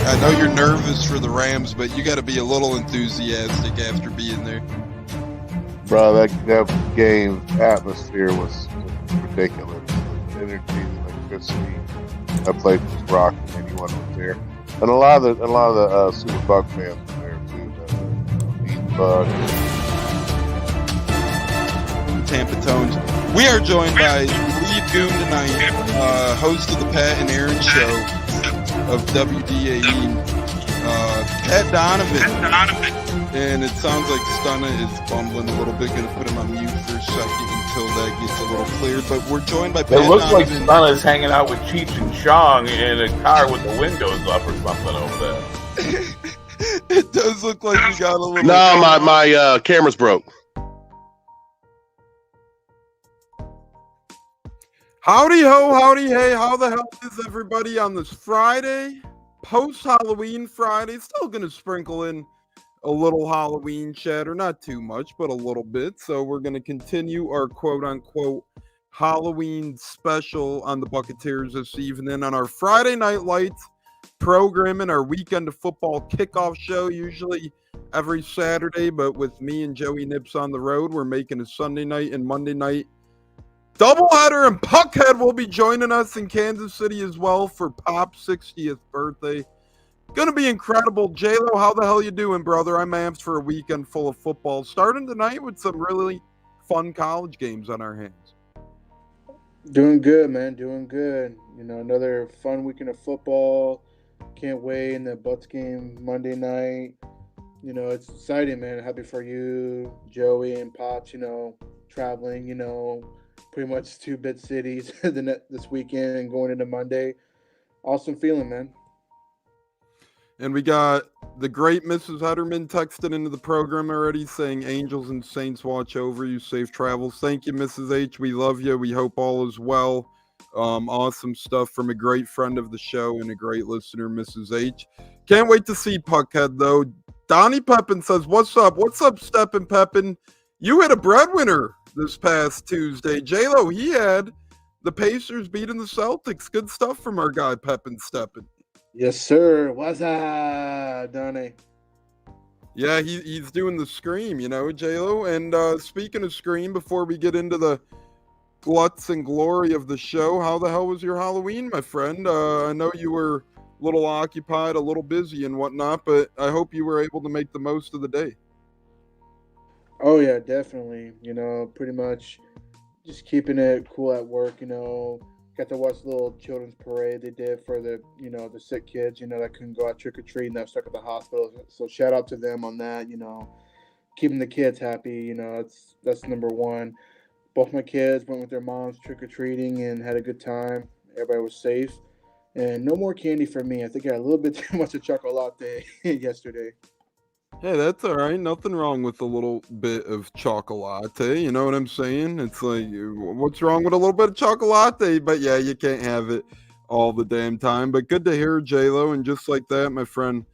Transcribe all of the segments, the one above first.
I know you're nervous for the Rams, but you got to be a little enthusiastic after being there. Bro, that game atmosphere was ridiculous. The energy, the electricity. That place was rocking. Anyone was there, and a lot of the Super Buck fans were there too. The Bug. Tampa Tones. We are joined by lead goon tonight, host of the Pat and Aaron Show of WDAE, Pat Donovan. And it sounds like Stunna is bumbling a little bit. Going to put him on mute for a second until that gets a little clear. But we're joined by Pat Donovan. It looks like Stunna's hanging out with Cheech and Chong in a car with the windows up or something over there. It does look like you got a little... No, my camera's broke. Howdy ho, howdy hey, how the hell is everybody on this Friday? Post-Halloween Friday. Still going to sprinkle in a little Halloween chatter, not too much, but a little bit. So we're going to continue our quote-unquote Halloween special on the Buccateers this evening on our Friday Night Lights program and our weekend of football kickoff show, usually every Saturday, but with me and Joey Nips on the road, we're making a Sunday night and Monday night doubleheader, and Puckhead will be joining us in Kansas City as well for Pop's 60th birthday. Gonna be incredible. J-Lo, how the hell you doing, brother? I'm amped for a weekend full of football, starting tonight with some really fun college games on our hands. Doing good, man. Doing good. You know, another fun weekend of football. Can't wait. In the Bucs game Monday night. You know, it's exciting, man. Happy for you, Joey and Pops, you know, traveling, you know, pretty much 2 big cities this weekend and going into Monday. Awesome feeling, man. And we got the great Mrs. Hutterman texted into the program already saying angels and saints watch over you. Safe travels. Thank you, Mrs. H. We love you. We hope all is well. Awesome stuff from a great friend of the show and a great listener, Mrs. H. Can't wait to see Puckhead, though. Donnie Pepin says, what's up? What's up, Steppin' Pepin? You had a breadwinner this past Tuesday. J-Lo, he had the Pacers beating the Celtics. Good stuff from our guy, Pepin Steppin'. Yes, sir. What's up, Donnie? Yeah, he's doing the scream, you know, J-Lo. And speaking of scream, before we get into the gluts and glory of the show, how the hell was your Halloween, my friend? I know you were a little occupied, a little busy and whatnot, but I hope you were able to make the most of the day. Oh, yeah, definitely. You know, pretty much just keeping it cool at work, you know. Got to watch the little children's parade they did for the, you know, the sick kids, you know, that couldn't go out trick-or-treating, that were stuck at the hospital. So shout out to them on that, you know, keeping the kids happy, you know, that's number one. Both my kids went with their moms trick-or-treating and had a good time. Everybody was safe. And no more candy for me. I think I had a little bit too much of chocolate yesterday. Hey, that's all right. Nothing wrong with a little bit of chocolate. You know what I'm saying? It's like, what's wrong with a little bit of chocolate? But yeah, you can't have it all the damn time. But good to hear, J-Lo. And just like that, my friend,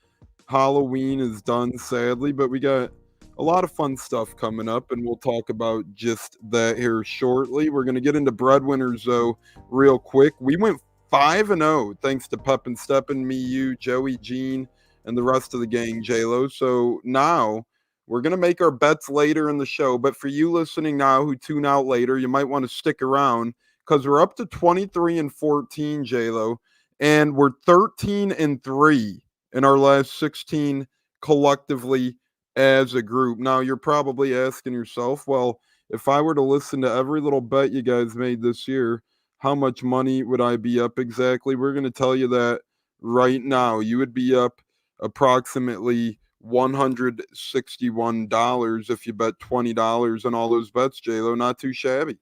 Halloween is done, sadly. But we got a lot of fun stuff coming up, and we'll talk about just that here shortly. We're going to get into breadwinners, though, real quick. We went 5-0 thanks to Pep and Steppin', me, you, Joey, Gene, and the rest of the gang, J-Lo. So now we're going to make our bets later in the show. But for you listening now who tune out later, you might want to stick around because we're up to 23-14, J-Lo. And we're 13-3 in our last 16 collectively as a group. Now, you're probably asking yourself, well, if I were to listen to every little bet you guys made this year, how much money would I be up exactly? We're going to tell you that right now. You would be up approximately $161 if you bet $20 on all those bets, J-Lo. Not too shabby.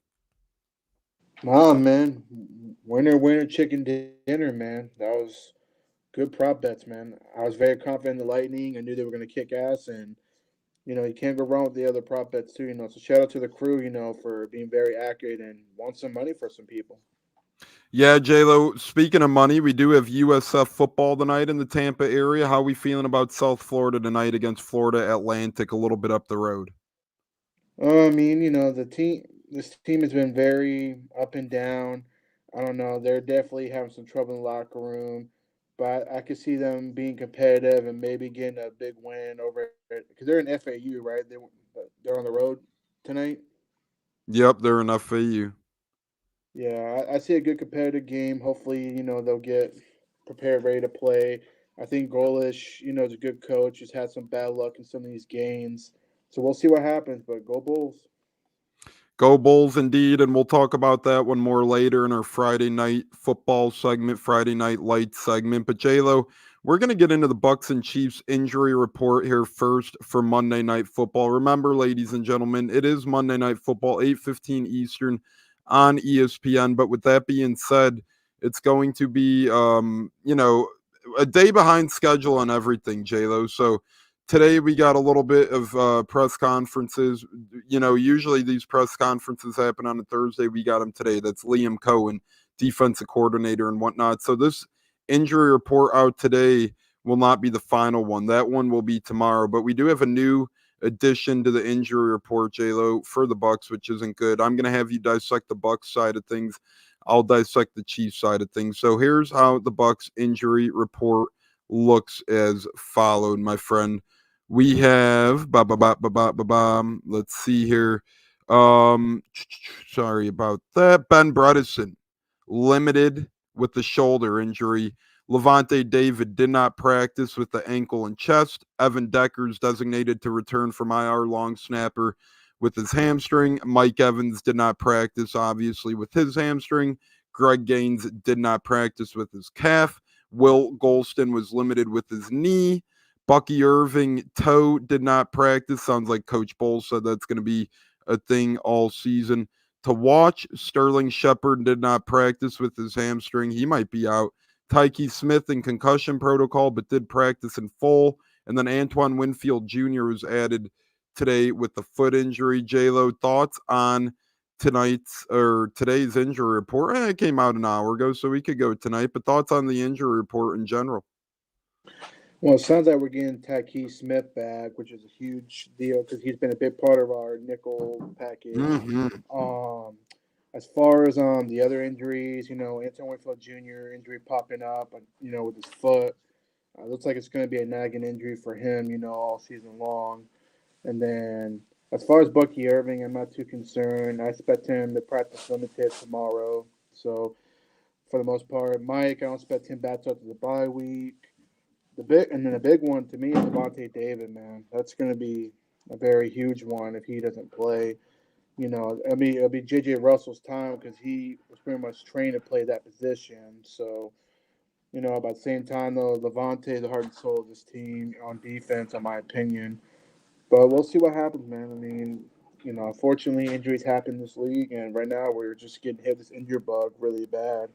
Wow, man. Winner, chicken dinner, man. That was good prop bets, man. I was very confident in the Lightning. I knew they were going to kick ass, and, you know, you can't go wrong with the other prop bets, too, you know. So shout out to the crew, you know, for being very accurate and won some money for some people. Yeah, J-Lo, speaking of money, we do have USF football tonight in the Tampa area. How are we feeling about South Florida tonight against Florida Atlantic a little bit up the road? I mean, you know, this team has been very up and down. I don't know. They're definitely having some trouble in the locker room. but I could see them being competitive and maybe getting a big win over it because they're in FAU, right? They're on the road tonight. Yep, they're in FAU. Yeah, I see a good competitive game. Hopefully, they'll get prepared, ready to play. I think Golish, is a good coach. He's had some bad luck in some of these games. So we'll see what happens, but go Bulls. Go Bulls indeed, and we'll talk about that one more later in our Friday night football segment, Friday night light segment. But J-Lo, we're going to get into the Bucs and Chiefs injury report here first for Monday Night Football. Remember, ladies and gentlemen, it is Monday Night Football, 8:15 Eastern on ESPN. But with that being said, it's going to be, a day behind schedule on everything, J-Lo. So today we got a little bit of press conferences. Usually these press conferences happen on a Thursday. We got them today. That's Liam Cohen, defensive coordinator and whatnot. So this injury report out today will not be the final one. That one will be tomorrow. But we do have a new addition to the injury report, J-Lo, for the Bucs, which isn't good. I'm going to have you dissect the Bucs side of things. I'll dissect the Chiefs side of things. So here's how the Bucs injury report looks as followed, my friend. We have let's see here. Sorry about that. Ben Bredesen, limited with the shoulder injury. Levante David did not practice with the ankle and chest. Evan Decker's designated to return from IR long snapper with his hamstring. Mike Evans did not practice, obviously, with his hamstring. Greg Gaines did not practice with his calf. Will Golston was limited with his knee. Bucky Irving, toe, did not practice. Sounds like Coach Bowles said that's going to be a thing all season. To watch, Sterling Shepard did not practice with his hamstring. He might be out. Tyke Smith in concussion protocol, but did practice in full. And then Antoine Winfield Jr. was added today with the foot injury. J-Lo, thoughts on today's injury report? It came out an hour ago, so we could go tonight. But thoughts on the injury report in general? Well, it sounds like we're getting Tyke Smith back, which is a huge deal because he's been a big part of our nickel package. As far as the other injuries, Antoine Winfield Jr. injury popping up, with his foot. Looks like it's going to be a nagging injury for him, all season long. And then as far as Bucky Irving, I'm not too concerned. I expect him to practice limited tomorrow. So for the most part, Mike, I don't expect him back up to the bye week. The big one to me is Levante David, man. That's going to be a very huge one if he doesn't play. It'll be J.J. Russell's time because he was pretty much trained to play that position. So, about the same time, though, Levante, the heart and soul of this team on defense, in my opinion. But we'll see what happens, man. I mean, unfortunately, injuries happen in this league, and right now we're just getting hit with this injury bug really bad.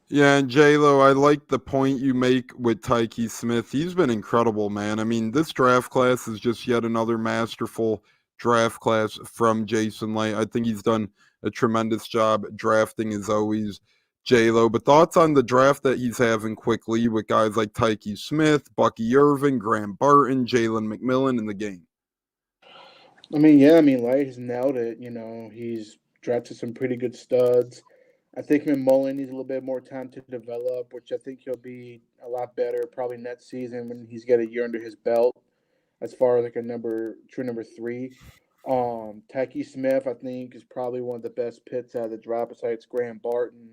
Yeah, and J-Lo, I like the point you make with Tyke Smith. He's been incredible, man. I mean, this draft class is just yet another masterful draft class from Jason Light. I think he's done a tremendous job drafting as always, J-Lo. But thoughts on the draft that he's having quickly with guys like Tyke Smith, Bucky Irving, Graham Barton, Jalen McMillan in the game? Light has nailed it. He's drafted some pretty good studs. I think McMullen needs a little bit more time to develop, which I think he'll be a lot better probably next season when he's got a year under his belt as far as like true number 3. Tyke Smith, I think, is probably one of the best picks out of the draft besides Graham Barton.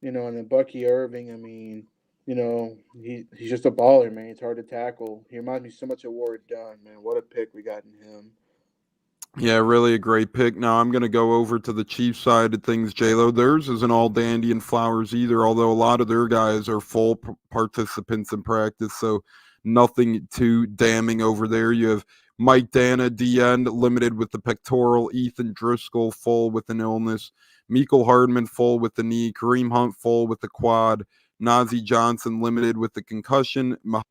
And then Bucky Irving, he's just a baller, man. He's hard to tackle. He reminds me so much of Warrick Dunn, man. What a pick we got in him. Yeah, really a great pick. Now I'm going to go over to the Chiefs side of things, J-Lo. Theirs isn't all dandy and flowers either, although a lot of their guys are full participants in practice, so nothing too damning over there. You have Mike Dana, D-end, limited with the pectoral. Ethan Driscoll, full with an illness. Mecole Hardman, full with the knee. Kareem Hunt, full with the quad. Najee Johnson, limited with the concussion. Mahomes,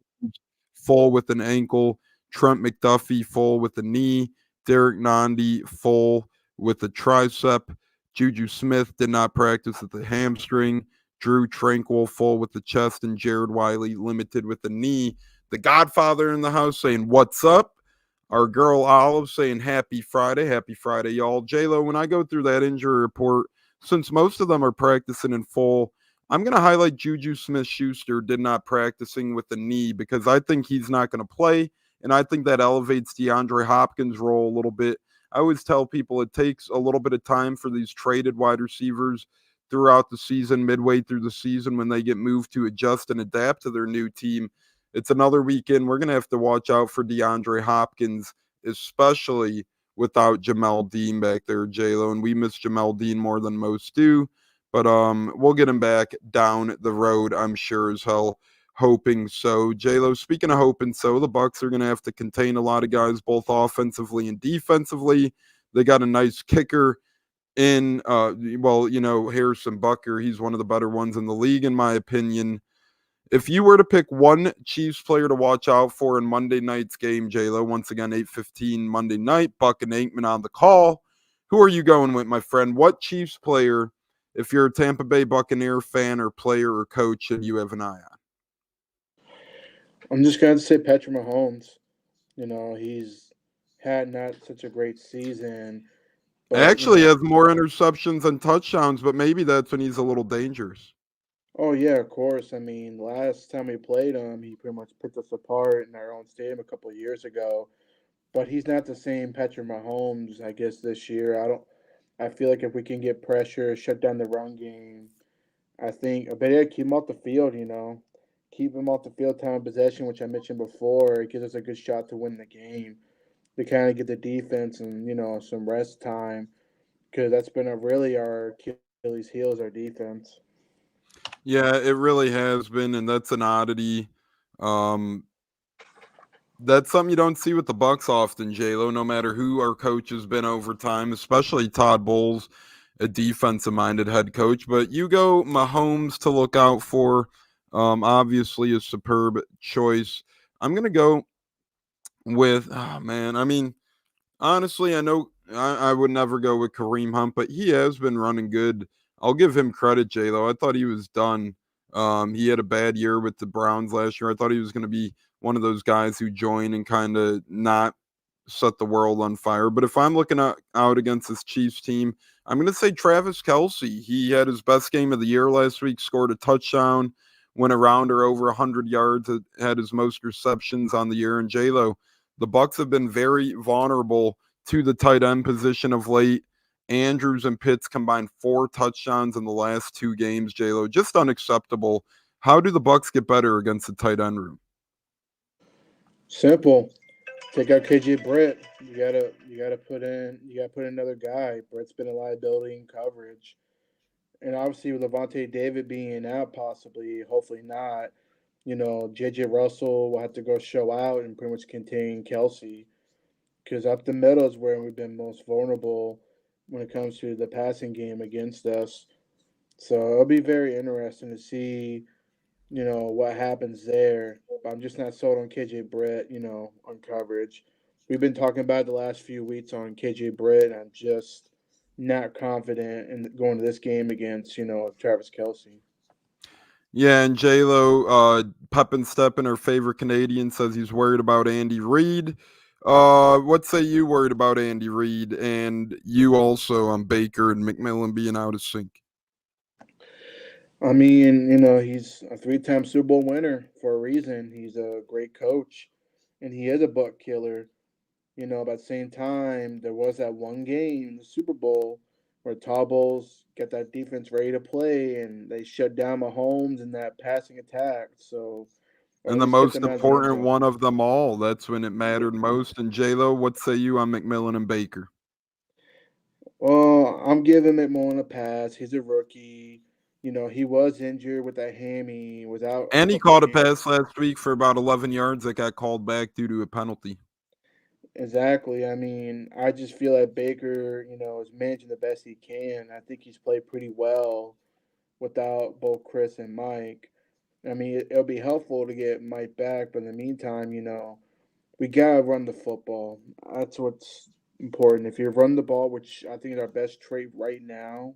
full with an ankle. Trent McDuffie, full with the knee. Derek Nandi, full with the tricep. Juju Smith did not practice with the hamstring. Drew Tranquil, full with the chest. And Jared Wiley, limited with the knee. The Godfather in the house saying, "What's up?" Our girl Olive saying, Happy Friday, y'all. J-Lo, when I go through that injury report, since most of them are practicing in full, I'm going to highlight Juju Smith-Schuster did not practicing with the knee because I think he's not going to play, and I think that elevates DeAndre Hopkins' role a little bit. I always tell people it takes a little bit of time for these traded wide receivers throughout the season, midway through the season, when they get moved to adjust and adapt to their new team. It's another weekend. We're going to have to watch out for DeAndre Hopkins, especially without Jamel Dean back there, J-Lo, and we miss Jamel Dean more than most do. But we'll get him back down the road, I'm sure as hell, hoping so. J-Lo, speaking of hoping so, the Bucs are going to have to contain a lot of guys, both offensively and defensively. They got a nice kicker in, Harrison Butker. He's one of the better ones in the league, in my opinion. If you were to pick one Chiefs player to watch out for in Monday night's game, J-Lo, once again, 8:15 Monday night, Buck and Aikman on the call, who are you going with, my friend? What Chiefs player, if you're a Tampa Bay Buccaneer fan or player or coach, should you have an eye on? I'm just going to say Patrick Mahomes. He's had not such a great season. But, Actually has more interceptions than touchdowns, but maybe that's when he's a little dangerous. Oh, yeah, of course. I mean, last time we played him, he pretty much picked us apart in our own stadium a couple of years ago. But he's not the same Patrick Mahomes, I guess, this year. I feel like if we can get pressure, shut down the run game, I think, but yeah, keep him off the field, Keep him off the field, time of possession, which I mentioned before. It gives us a good shot to win the game, to kind of get the defense and, some rest time, because that's been really our Achilles heel is our defense. Yeah, it really has been, and that's an oddity. That's something you don't see with the Bucs often, J-Lo, no matter who our coach has been over time, especially Todd Bowles, a defensive-minded head coach. But you go Mahomes to look out for, obviously a superb choice. I'm going to go with, honestly, I know I would never go with Kareem Hunt, but he has been running good. I'll give him credit, J-Lo. I thought he was done. He had a bad year with the Browns last year. I thought he was going to be one of those guys who join and kind of not set the world on fire. But if I'm looking out against this Chiefs team, I'm going to say Travis Kelce. He had his best game of the year last week, scored a touchdown, went around or over 100 yards, had his most receptions on the year. And J-Lo, the Bucs have been very vulnerable to the tight end position of late. Andrews and Pitts combined 4 touchdowns in the last 2 games, J-Lo. Just unacceptable. How do the Bucs get better against the tight end room? Simple. Take out KJ Britt. You gotta put in another guy. Britt's been a liability in coverage. And obviously with Levante David being out possibly, hopefully not, JJ Russell will have to go show out and pretty much contain Kelce. Because up the middle is where we've been most vulnerable when it comes to the passing game against us. So it'll be very interesting to see, what happens there. But I'm just not sold on KJ Britt, on coverage. We've been talking about the last few weeks on KJ Britt, and I'm just not confident in going to this game against, Travis Kelce. Yeah, and J-Lo, Pep and Steppen, our favorite Canadian, says he's worried about Andy Reid. What say you worried about Andy Reid, and you also on Baker and McMillan being out of sync? I mean, he's a 3-time Super Bowl winner for a reason. He's a great coach, and he is a buck killer. But at the same time, there was that one game, the Super Bowl, where Taubles got that defense ready to play, and they shut down Mahomes in that passing attack. So, And the most important one of them all. That's when it mattered most. And J-Lo, what say you on McMillan and Baker? Well, I'm giving McMillan a pass. He's a rookie. He was injured with that hammy. And he caught a pass last week for about 11 yards that got called back due to a penalty. Exactly. I mean, I just feel like Baker, is managing the best he can. I think he's played pretty well without both Chris and Mike. I mean, it'll be helpful to get Mike back, but in the meantime, we gotta run the football. That's what's important. If you run the ball, which I think is our best trait right now,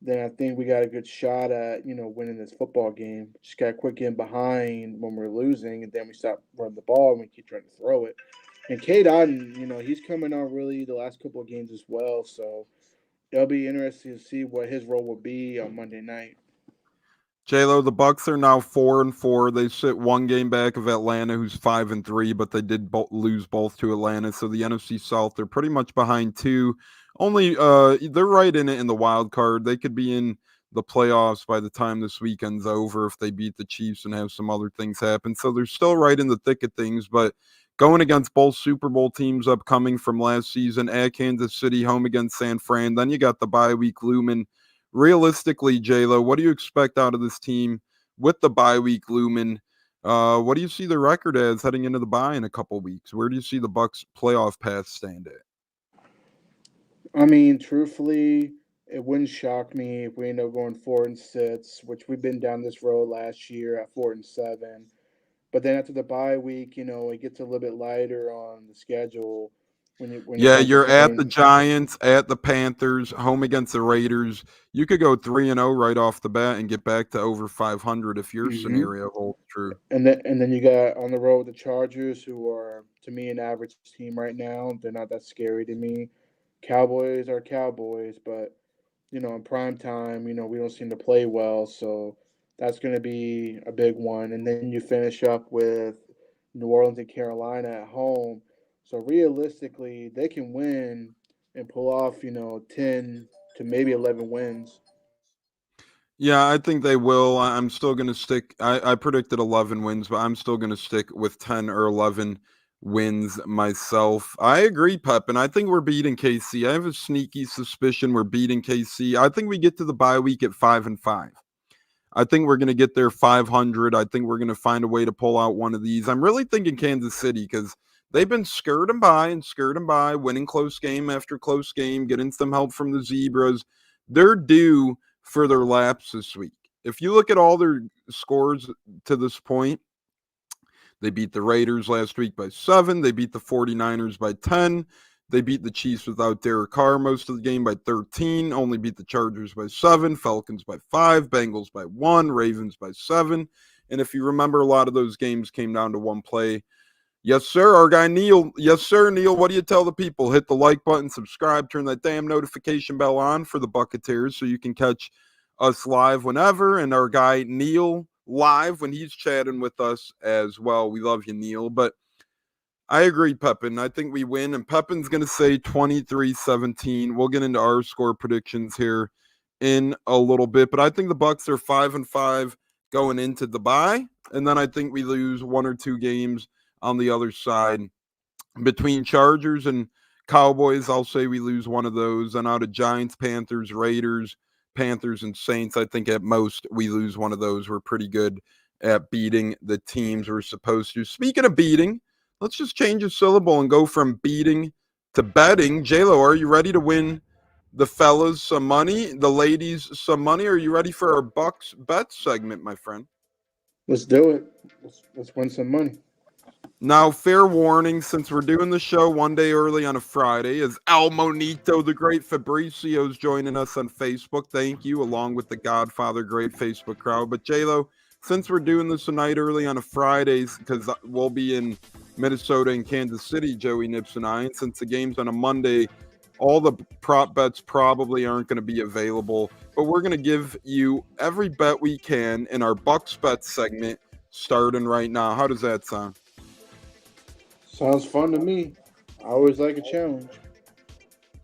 then I think we got a good shot at, winning this football game. Just got to quit getting behind when we're losing, and then we stop running the ball and we keep trying to throw it. And Cade Otton, he's coming on really the last couple of games as well. So it'll be interesting to see what his role will be on Monday night. J-Lo, the Bucs are now 4-4. They sit one game back of Atlanta, who's 5-3, but they did lose both to Atlanta. So the NFC South, they're pretty much behind two. Only they're right in it in the wild card. They could be in the playoffs by the time this weekend's over if they beat the Chiefs and have some other things happen. So they're still right in the thick of things, but going against both Super Bowl teams upcoming from last season at Kansas City, home against San Fran. Then you got the bye week looming. Realistically, J-Lo, what do you expect out of this team with the bye week looming? What do you see the record as heading into the bye in a couple weeks? Where do you see the Bucs playoff path stand at? I mean, truthfully, it wouldn't shock me if we end up going 4-6, which we've been down this road last year at 4-7. But then after the bye week, it gets a little bit lighter on the schedule. When it comes to You're at the playing. Giants, at the Panthers, home against the Raiders. You could go 3-0 right off the bat and get back to over 500 if your scenario holds true. And then you got on the road the Chargers, who are, to me, an average team right now. They're not that scary to me. Cowboys are Cowboys, but in prime time, we don't seem to play well, so that's going to be a big one. And then you finish up with New Orleans and Carolina at home. So realistically, they can win and pull off, 10 to maybe 11 wins. Yeah, I think they will. I'm still going to stick. I predicted 11 wins, but I'm still going to stick with 10 or 11 wins myself. I agree, Pep, and I think we're beating KC. I have a sneaky suspicion we're beating KC. I think we get to the bye week at 5-5. I think we're going to get there 500. I think we're going to find a way to pull out one of these. I'm really thinking Kansas City because they've been skirting by, winning close game after close game, getting some help from the Zebras. They're due for their laps this week. If you look at all their scores to this point, they beat the Raiders last week by 7. They beat the 49ers by 10. They beat the Chiefs without Derek Carr most of the game by 13. Only beat the Chargers by 7. Falcons by 5. Bengals by 1. Ravens by 7. And if you remember, a lot of those games came down to one play. Yes, sir. Our guy Neil. Yes, sir, Neil. What do you tell the people? Hit the like button, subscribe, turn that damn notification bell on for the Buccateers so you can catch us live whenever. And our guy Neil live when he's chatting with us as well. We love you, Neil. But I agree, Pepin. I think we win. And Pepin's going to say 23-17. We'll get into our score predictions here in a little bit. But I think the Bucs are 5-5 going into the bye. And then I think we lose one or two games on the other side. Between Chargers and Cowboys, I'll say we lose one of those. And out of Giants, Panthers, Raiders, Panthers, and Saints, I think at most we lose one of those. We're pretty good at beating the teams we're supposed to. Speaking of beating, let's just change a syllable and go from beating to betting. J-Lo, are you ready to win the fellas some money, the ladies some money? Are you ready for our Bucs Bets segment, my friend? Let's do it. Let's win some money. Now, fair warning, since we're doing the show one day early on a Friday, as El Monito, the great Fabricio, is joining us on Facebook. Thank you, along with the Godfather, great Facebook crowd. But J-Lo, since we're doing this tonight early on a Friday, because we'll be in Minnesota and Kansas City, Joey Nips and I, and since the game's on a Monday, all the prop bets probably aren't going to be available. But we're going to give you every bet we can in our Bucs Bets segment starting right now. How does that sound? Sounds fun to me. I always like a challenge.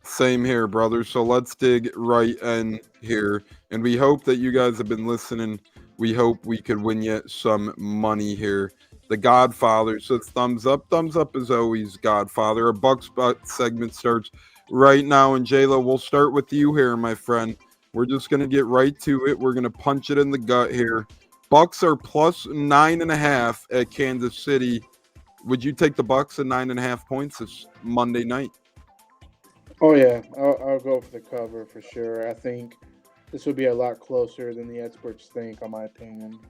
Same here, brother. So let's dig right in here. And we hope that you guys have been listening. We hope we could win you some money here. The Godfather says thumbs up. Thumbs up as always, Godfather. Our Bucs Bet segment starts right now. And J-Lo, we'll start with you here, my friend. We're just going to get right to it. We're going to punch it in the gut here. Bucs are plus 9.5 at Kansas City. Would you take the Bucs at 9.5 points this Monday night? Oh, yeah. I'll go for the cover for sure. I think this would be a lot closer than the experts think, in my opinion.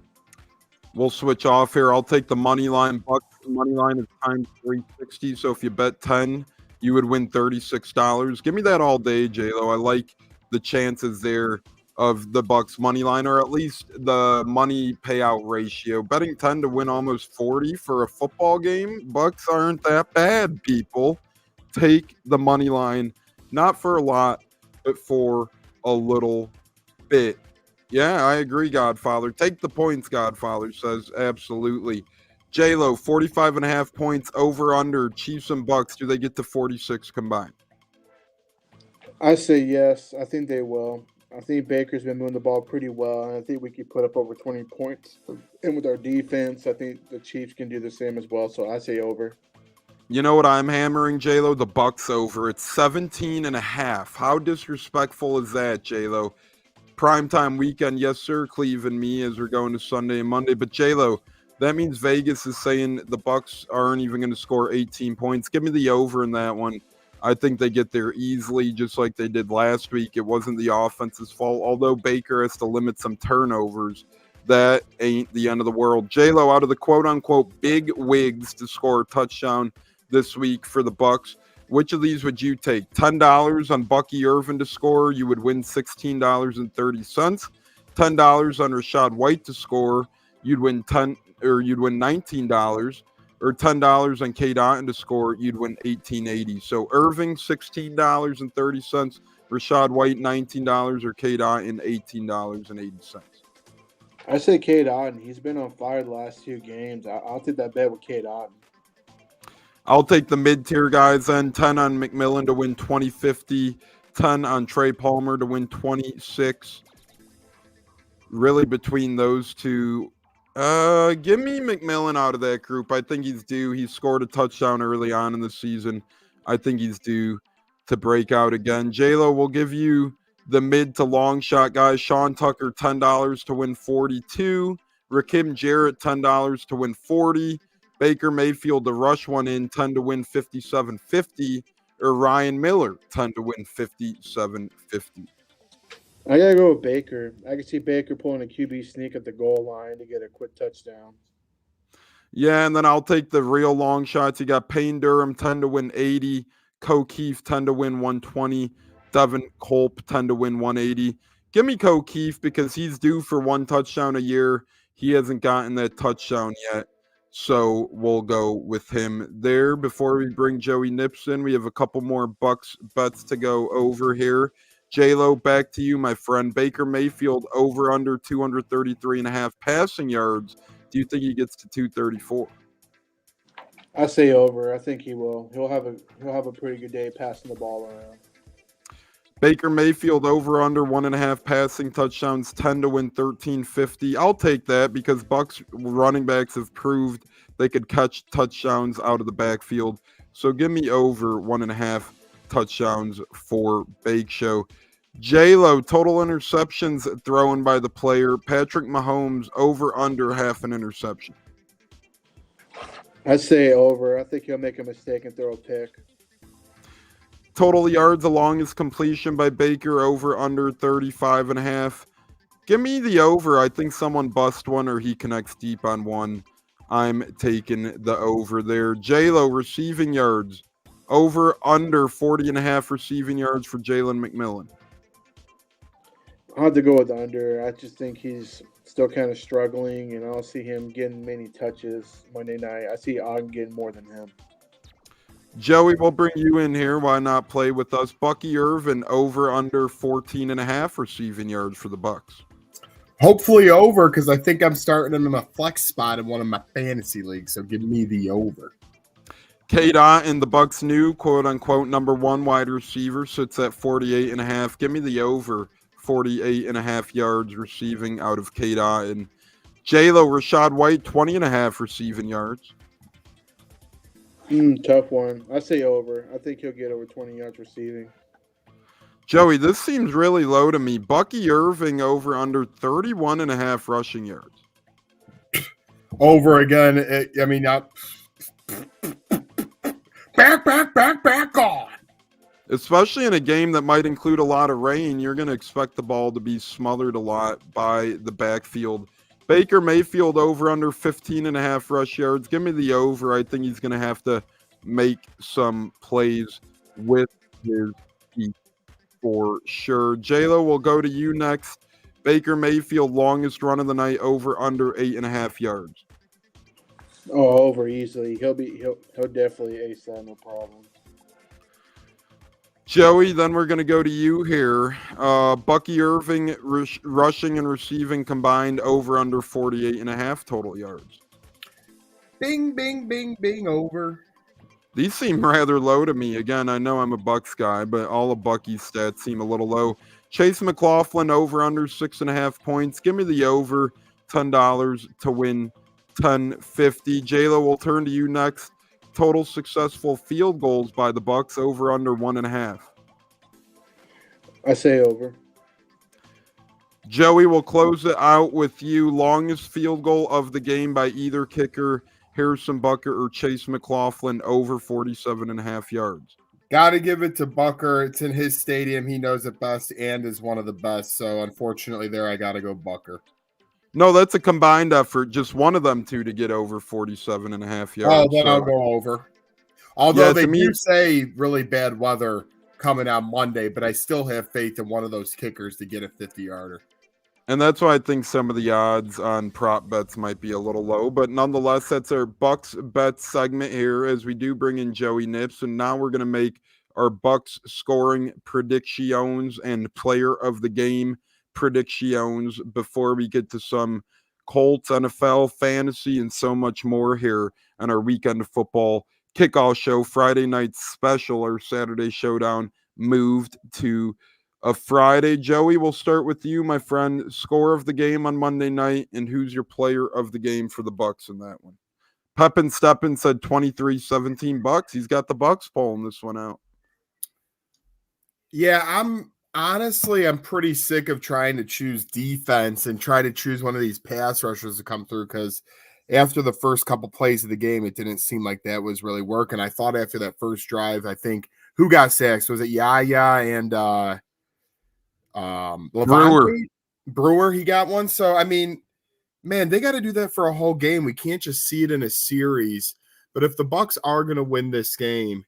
We'll switch off here. I'll take the money line. Bucs money line is times 360. So if you bet 10, you would win $36. Give me that all day, J-Lo. I like the chances there of the Bucs money line, or at least the money payout ratio. Betting 10 to win almost 40 for a football game. Bucs aren't that bad, people. Take the money line, not for a lot, but for a little bit. Yeah, I agree, Godfather. Take the points, Godfather says. Absolutely. J-Lo, 45.5 points over under Chiefs and Bucks. Do they get to 46 combined? I say yes. I think they will. I think Baker's been moving the ball pretty well, and I think we could put up over 20 points. And with our defense, I think the Chiefs can do the same as well. So I say over. You know what I'm hammering, J-Lo? The Bucks over. It's 17.5. How disrespectful is that, J-Lo? Primetime weekend, yes, sir, Cleve and me, as we're going to Sunday and Monday. But, J-Lo, that means Vegas is saying the Bucks aren't even going to score 18 points. Give me the over in that one. I think they get there easily, just like they did last week. It wasn't the offense's fault, although Baker has to limit some turnovers. That ain't the end of the world. J-Lo, out of the quote-unquote big wigs to score a touchdown this week for the Bucks, which of these would you take? $10 on Bucky Irvin to score, you would win $16.30. $10 on Rachaad White to score, you'd win $19. Or $10 on K. Dotton to score, you'd win $18.80. So Irving, $16.30. Rachaad White, $19. Or K. Dotton, $18.80. I say K. Dotton. He's been on fire the last 2 games. I'll take that bet with K. Dotton. I'll take the mid-tier guys then. 10 on McMillan to win 20-50. 10 on Trey Palmer to win 26. Really between those two. Give me McMillan out of that group. I think he's due. He scored a touchdown early on in the season. I think he's due to break out again. J-Lo will give you the mid to long shot guys. Sean Tucker, $10 to win 42. Rakim Jarrett, $10 to win 40. Baker Mayfield to rush one in, 10 to win 57.50. Or Ryan Miller, 10 to win 57.50. I gotta go with Baker. I can see Baker pulling a QB sneak at the goal line to get a quick touchdown. Yeah, and then I'll take the real long shots. You got Payne Durham, 10 to win 80. Keefe, 10 to win 120. Devin Culp, 10 to win 180. Give me Keefe because he's due for 1 touchdown a year. He hasn't gotten that touchdown yet. So we'll go with him there. Before we bring Joey Nips in, we have a couple more Bucs bets to go over here. J-Lo, back to you, my friend. Baker Mayfield over under 233.5 passing yards. Do you think he gets to 234? I say over. I think he will. He'll have a pretty good day passing the ball around. Baker Mayfield over under 1.5 passing touchdowns, 10 to win 13.50. I'll take that because Bucs running backs have proved they could catch touchdowns out of the backfield. So give me over 1.5 touchdowns for Bake Show. J-Lo, total interceptions thrown by the player. Patrick Mahomes over under half an interception. I say over. I think he'll make a mistake and throw a pick. Total yards along his completion by Baker over under 35.5. Give me the over. I think someone busts one or he connects deep on one. I'm taking the over there. J-Lo, receiving yards. Over under 40.5 receiving yards for Jalen McMillan. I'll have to go with under. I just think he's still kind of struggling, and I don't see him getting many touches Monday night. I see Ogden getting more than him. Joey, we'll bring you in here. Why not play with us? Bucky Irvin over under 14.5 receiving yards for the Bucs. Hopefully over, because I think I'm starting him in a flex spot in one of my fantasy leagues. So give me the over. K-Dot in the Bucs' new quote-unquote number 1 wide receiver sits at 48.5. Give me the over 48.5 yards receiving out of K-Dot. And J-Lo, Rachaad White, 20.5 receiving yards. Tough one. I say over. I think he'll get over 20 yards receiving. Joey, this seems really low to me. Bucky Irving over under 31.5 rushing yards. Over again. Back on. Especially in a game that might include a lot of rain, you're going to expect the ball to be smothered a lot by the backfield. Baker Mayfield over under 15.5 rush yards. Give me the over. I think he's going to have to make some plays with his feet for sure. J-Lo, will go to you next. Baker Mayfield, longest run of the night, over under 8.5 yards. Oh, over easily. He'll definitely ace that, no problem. Joey, then we're going to go to you here. Bucky Irving rushing and receiving combined over under 48.5 total yards. Bing, bing, bing, bing, over. These seem rather low to me. Again, I know I'm a Bucs guy, but all of Bucky's stats seem a little low. Chase McLaughlin over under 6.5 points. Give me the over, $10 to win $10.50. J-Lo, we'll turn to you next. Total successful field goals by the Bucs over under 1.5. I say over. Joey will close it out with you. Longest field goal of the game by either kicker, Harrison Butker or Chase McLaughlin, over 47.5 yards. Got to give it to Butker. It's in his stadium. He knows it best and is one of the best. So, unfortunately, there I got to go Butker. No, that's a combined effort. Just one of them two to get over 47.5 yards. Oh, then I'll go over. Although they do say really bad weather coming on Monday, but I still have faith in one of those kickers to get a 50-yarder. And that's why I think some of the odds on prop bets might be a little low. But nonetheless, that's our Bucs Bets segment here as we do bring in Joey Nips. And now we're going to make our Bucs scoring predictions and player of the game predictions before we get to some Colts, NFL, fantasy, and so much more here on our weekend football kickoff show. Friday night special, our Saturday showdown moved to a Friday. Joey, we'll start with you, my friend. Score of the game on Monday night, and who's your player of the game for the Bucs in that one? Pepin Steppen said 23-17 Bucs. He's got the Bucs pulling this one out. Yeah, I'm pretty sick of trying to choose defense and try to choose one of these pass rushers to come through, because after the first couple plays of the game, it didn't seem like that was really working. I thought after that first drive, I think who got sacks? Was it Yaya and Brewer? He got one. So, I mean, man, they got to do that for a whole game. We can't just see it in a series. But if the Bucs are going to win this game,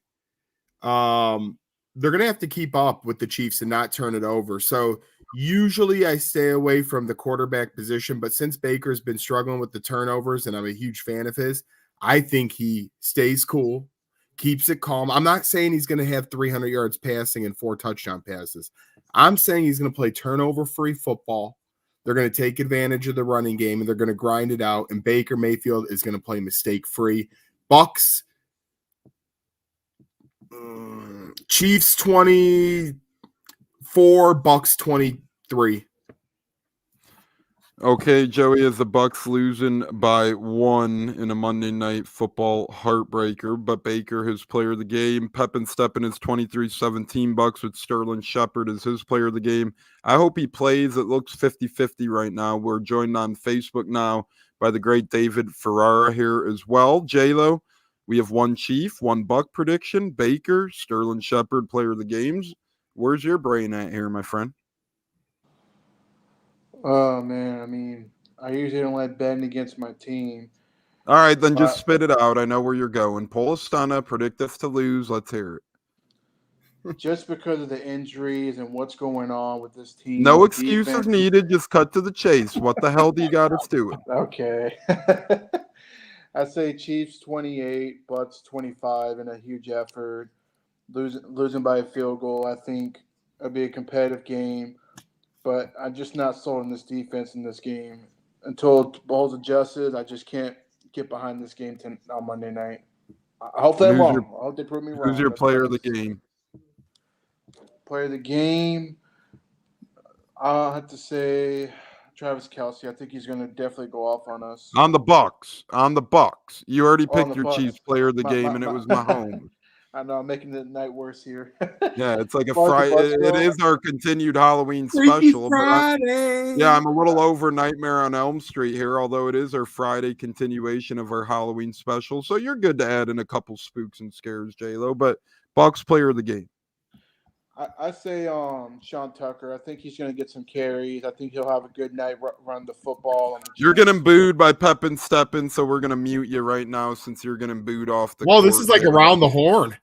they're going to have to keep up with the Chiefs and not turn it over. So usually I stay away from the quarterback position, but since Baker's been struggling with the turnovers and I'm a huge fan of his, I think he stays cool, keeps it calm. I'm not saying he's going to have 300 yards passing and 4 touchdown passes. I'm saying he's going to play turnover-free football. They're going to take advantage of the running game, and they're going to grind it out, and Baker Mayfield is going to play mistake-free. Bucs, Chiefs 24, Bucs 23. Okay, Joey, as the Bucs losing by 1 in a Monday Night Football heartbreaker, but Baker, his player of the game. Pepin Steppen is 23-17 Bucs with Sterling Shepard as his player of the game. I hope he plays. It looks 50-50 right now. We're joined on Facebook now by the great David Ferrara here as well. J-Lo, we have one Chief, one Buck prediction. Baker, Sterling Shepard, player of the games. Where's your brain at here, my friend? Oh, man. I mean, I usually don't like betting against my team. All right, then just spit it out. I know where you're going. Pull a stunner, predict us to lose. Let's hear it. Just because of the injuries and what's going on with this team. No excuses needed. Just cut to the chase. What the hell do you got us doing? Okay. I say Chiefs 28, Bucs 25 in a huge effort. Losing by a field goal. I think it'll be a competitive game. But I'm just not sold on this defense in this game. Until ball's adjusted, I just can't get behind this game on Monday night. I hope I'm wrong. I hope they prove me wrong. Who's your player of the game? Player of the game, I'll have to say Travis Kelce. I think he's going to definitely go off on us. On the Bucs. You already picked your Chiefs player of the game, and it was Mahomes. I know, I'm making the night worse here. Yeah, it's like a Friday. It is our continued Halloween special. Friday. I'm a little over Nightmare on Elm Street here, although it is our Friday continuation of our Halloween special. So you're good to add in a couple spooks and scares, J-Lo. But Bucs player of the game. I say Sean Tucker. I think he's going to get some carries. I think he'll have a good night, run the football. You're getting booed by Pepin Steppen, so we're going to mute you right now since you're getting booed off the court. This is like around the horn.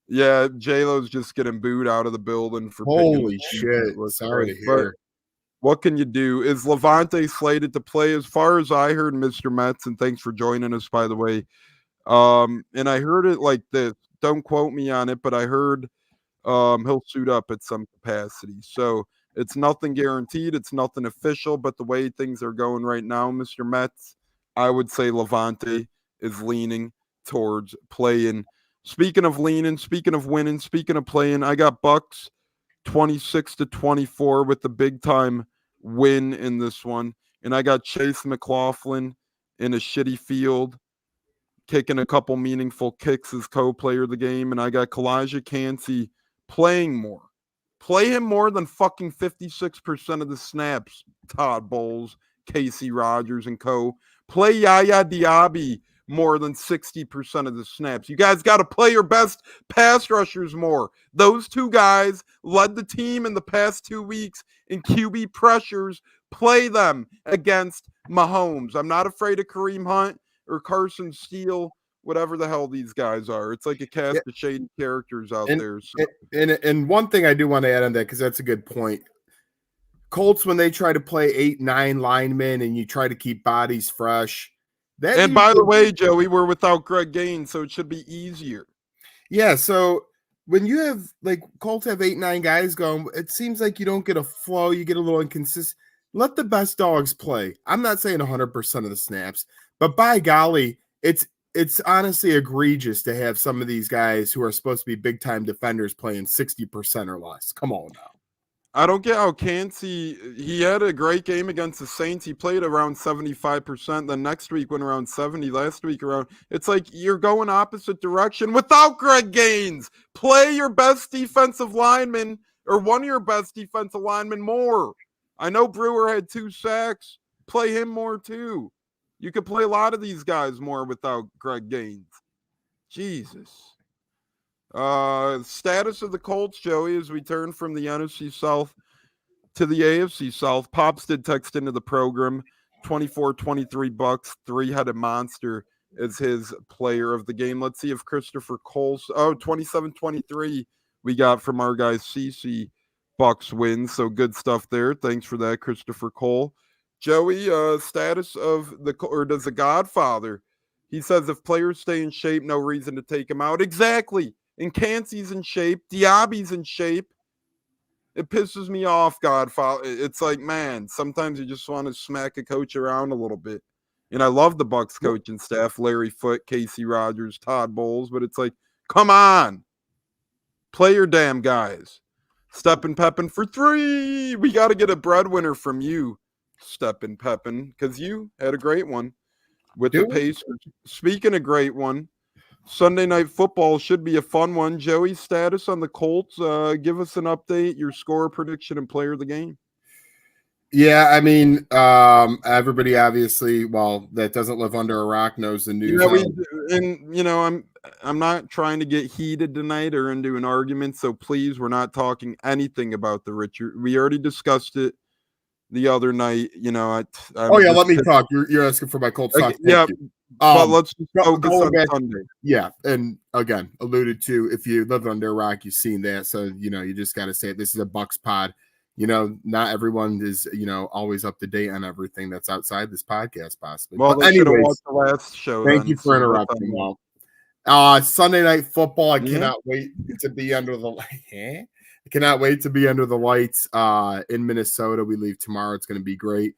Yeah, J-Lo's just getting booed out of the building for holy shit. Sorry to hear. But what can you do? Is Levante slated to play? As far as I heard, Mr. Metz, and thanks for joining us, by the way. And I heard it like this. Don't quote me on it, but I heard he'll suit up at some capacity. So it's nothing guaranteed. It's nothing official. But the way things are going right now, Mr. Mets, I would say Levante is leaning towards playing. Speaking of leaning, speaking of winning, speaking of playing, I got Bucs 26-24 with the big time win in this one. And I got Chase McLaughlin in a shitty field, kicking a couple meaningful kicks as co-player of the game. And I got Kalijah Cansey playing more. Play him more than fucking 56% of the snaps, Todd Bowles, Casey Rogers, and co. Play Yaya Diaby more than 60% of the snaps. You guys got to play your best pass rushers more. Those two guys led the team in the past 2 weeks in QB pressures. Play them against Mahomes. I'm not afraid of Kareem Hunt or Carson Steele, whatever the hell these guys are. It's like a cast of shady characters out there. So. And one thing I do want to add on that, because that's a good point. Colts, when they try to play 8-9 linemen and you try to keep bodies fresh. And by the way, Joey, we're without Greg Gaines, so it should be easier. Yeah, so when you have, like, Colts have 8-9 guys going, it seems like you don't get a flow. You get a little inconsistent. Let the best dogs play. I'm not saying 100% of the snaps, but by golly, it's honestly egregious to have some of these guys who are supposed to be big-time defenders playing 60% or less. Come on now. I don't get how Cansey, he had a great game against the Saints. He played around 75%. Then next week went around 70. Last week around. It's like you're going opposite direction without Greg Gaines. Play your best defensive lineman or one of your best defensive linemen more. I know Brewer had 2 sacks. Play him more too. You could play a lot of these guys more without Greg Gaines. Jesus. Status of the Colts, Joey, as we turn from the NFC South to the AFC South. Pops did text into the program. 24-23 Bucs, 3-headed monster is his player of the game. Let's see if Christopher Cole's 27-23 we got from our guy CC. Bucs wins, so good stuff there. Thanks for that, Christopher Cole. Joey, status of does the Godfather? He says if players stay in shape, no reason to take him out. Exactly. And Cansey's in shape. Diaby's in shape. It pisses me off, Godfather. It's like, man, sometimes you just want to smack a coach around a little bit. And I love the Bucs coaching staff, Larry Foote, Casey Rogers, Todd Bowles, but it's like, come on. Play your damn guys. Steppin' Peppin for 3. We got to get a breadwinner from you, Steppin' Peppin, because you had a great one with the Pacers. Speaking of great one, Sunday Night Football should be a fun one. Joey, status on the Colts. Give us an update, your score prediction, and player of the game. Yeah, I mean, everybody obviously, that doesn't live under a rock knows the news. I'm not trying to get heated tonight or into an argument, so please, we're not talking anything about the Richard. We already discussed it the other night. Let me talk. You're asking for my Colts talk. Yeah. But let's focus on Sunday. Yeah, and again, alluded to, if you live under a rock, you've seen that. So, you just got to say it. This is a Bucs pod. Not everyone is, always up to date on everything that's outside this podcast, possibly. Well, they should have watched the last show. Thank you for interrupting. Sunday Night Football. I cannot wait to be under the light. I cannot wait to be under the lights in Minnesota. We leave tomorrow. It's going to be great.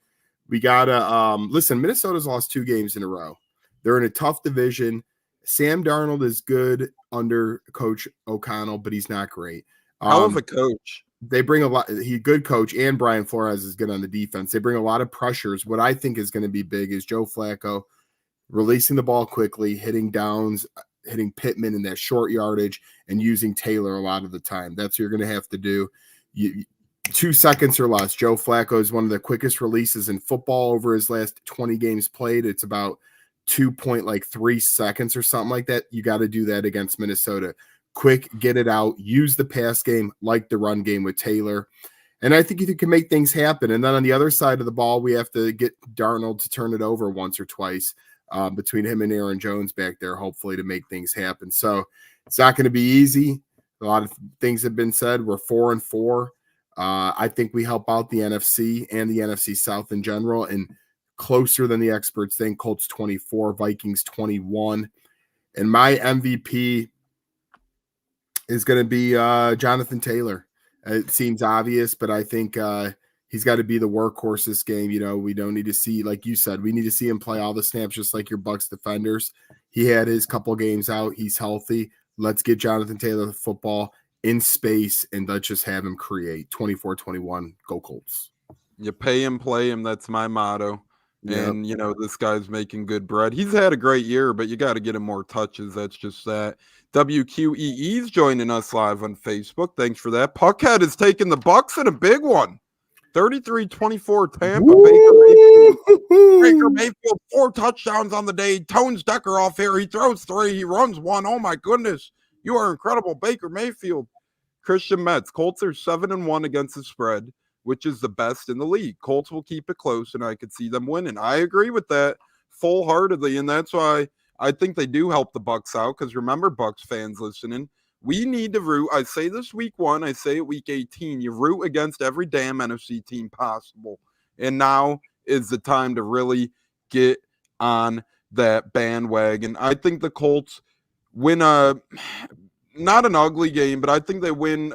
We got to listen, Minnesota's lost 2 games in a row. They're in a tough division. Sam Darnold is good under Coach O'Connell, but he's not great. Hell of a coach. They bring a lot. He's a good coach, and Brian Flores is good on the defense. They bring a lot of pressures. What I think is going to be big is Joe Flacco releasing the ball quickly, hitting downs, hitting Pittman in that short yardage, and using Taylor a lot of the time. That's what you're going to have to do. 2 seconds or less. Joe Flacco is one of the quickest releases in football over his last 20 games played. It's about 2.3 seconds or something like that. You got to do that against Minnesota. Quick, get it out, use the pass game like the run game with Taylor. And I think you can make things happen. And then on the other side of the ball, we have to get Darnold to turn it over once or twice between him and Aaron Jones back there, hopefully, to make things happen. So it's not going to be easy. A lot of things have been said. We're 4-4. I think we help out the NFC and the NFC South in general, and closer than the experts think. Colts 24, Vikings 21. And my MVP, is going to be Jonathan Taylor. It seems obvious, but I think he's got to be the workhorse this game. You know, we don't need to see, like you said, we need to see him play all the snaps just like your Bucs defenders. He had his couple games out. He's healthy. Let's get Jonathan Taylor the football in space, and let's just have him create 24-21. Go Colts. You pay him, play him. That's my motto. Yep. And, you know, this guy's making good bread. He's had a great year, but you got to get him more touches. That's just that. WQEE's joining us live on Facebook. Thanks for that. Puckhead is taking the Bucs in a big one. 33-24 Tampa. Baker Mayfield, 4 touchdowns on the day. Tones Decker off here. He throws 3. He runs 1. Oh, my goodness. You are incredible, Baker Mayfield. Christian Metz. Colts are 7-1 against the spread, which is the best in the league. Colts will keep it close, and I could see them winning. I agree with that full-heartedly, and that's why I think they do help the Bucs out, because remember, Bucs fans listening, we need to root. I say this week 1, I say it week 18. You root against every damn NFC team possible, and now is the time to really get on that bandwagon. I think the Colts win not an ugly game, but I think they win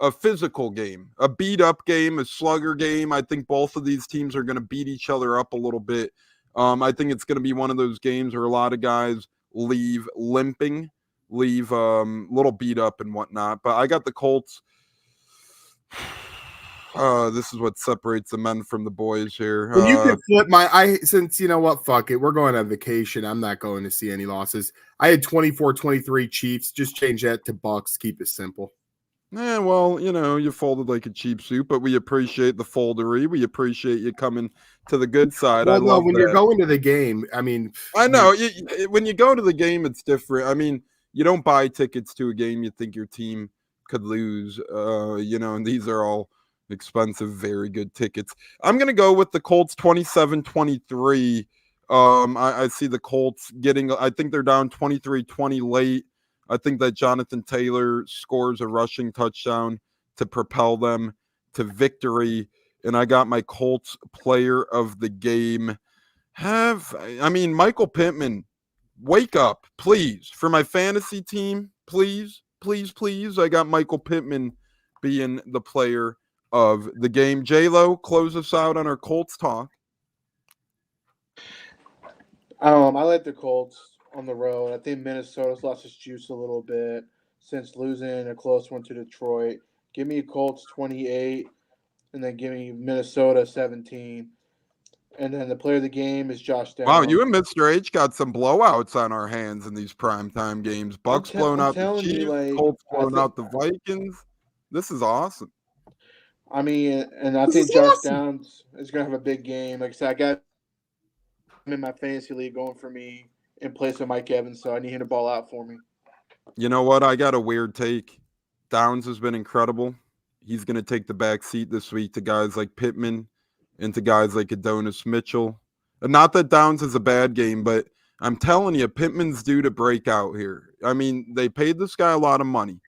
a physical game, a beat-up game, a slugger game. I think both of these teams are going to beat each other up a little bit. I think it's going to be one of those games where a lot of guys leave limping, leave little beat up and whatnot. But I got the Colts. This is what separates the men from the boys here. Well, you can flip since you know what, fuck it. We're going on vacation. I'm not going to see any losses. I had 24-23 Chiefs. Just change that to Bucs. Keep it simple. Yeah, well, you know, you folded like a cheap suit, but we appreciate the foldery. We appreciate you coming to the good side. Well, I love when that. You're going to the game, I mean, I know when you go to the game, it's different. I mean, you don't buy tickets to a game you think your team could lose, and these are all expensive, very good tickets. I'm going to go with the Colts 27-23. I see the Colts I think they're down 23-20 late. I think that Jonathan Taylor scores a rushing touchdown to propel them to victory. And I got my Colts player of the game. Michael Pittman, wake up, please. For my fantasy team, please, please, please. I got Michael Pittman being the player of the game. J-Lo, close us out on our Colts talk. I like the Colts on the road. I think Minnesota's lost its juice a little bit since losing a close one to Detroit. Give me Colts 28, and then give me Minnesota 17. And then the player of the game is Josh Downs. Wow, you and Mr. H got some blowouts on our hands in these primetime games. Bucs blown out the Chiefs, Colts blown out the Vikings. This is awesome. I mean, and I think Josh Downs is going to have a big game. Like I said, I got him in my fantasy league going for me in place of Mike Evans, so I need him to ball out for me. You know what? I got a weird take. Downs has been incredible. He's going to take the back seat this week to guys like Pittman and to guys like Adonis Mitchell. And not that Downs is a bad game, but I'm telling you, Pittman's due to break out here. I mean, they paid this guy a lot of money.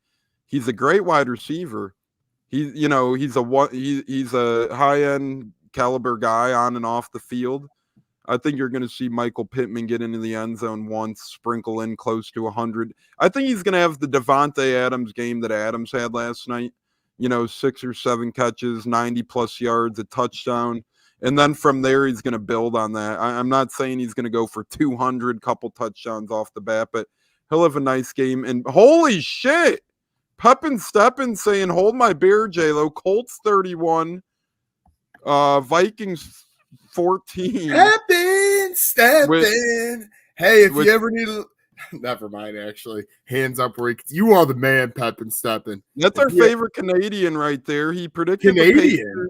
He's a great wide receiver. He's a high-end caliber guy on and off the field. I think you're going to see Michael Pittman get into the end zone once, sprinkle in close to 100. I think he's going to have the Devontae Adams game that Adams had last night. 6 or 7 catches, 90-plus yards, a touchdown. And then from there, he's going to build on that. I'm not saying he's going to go for 200, couple touchdowns off the bat, but he'll have a nice game. And holy shit! Pep Steppin saying, hold my beer, J-Lo. Colts 31, Vikings 14. Steppin'. Hey, if you ever need a... Never mind, actually. Hands up, Rick. You are the man, Pep Steppin'. That's our favorite Canadian right there. He predicted Canadian?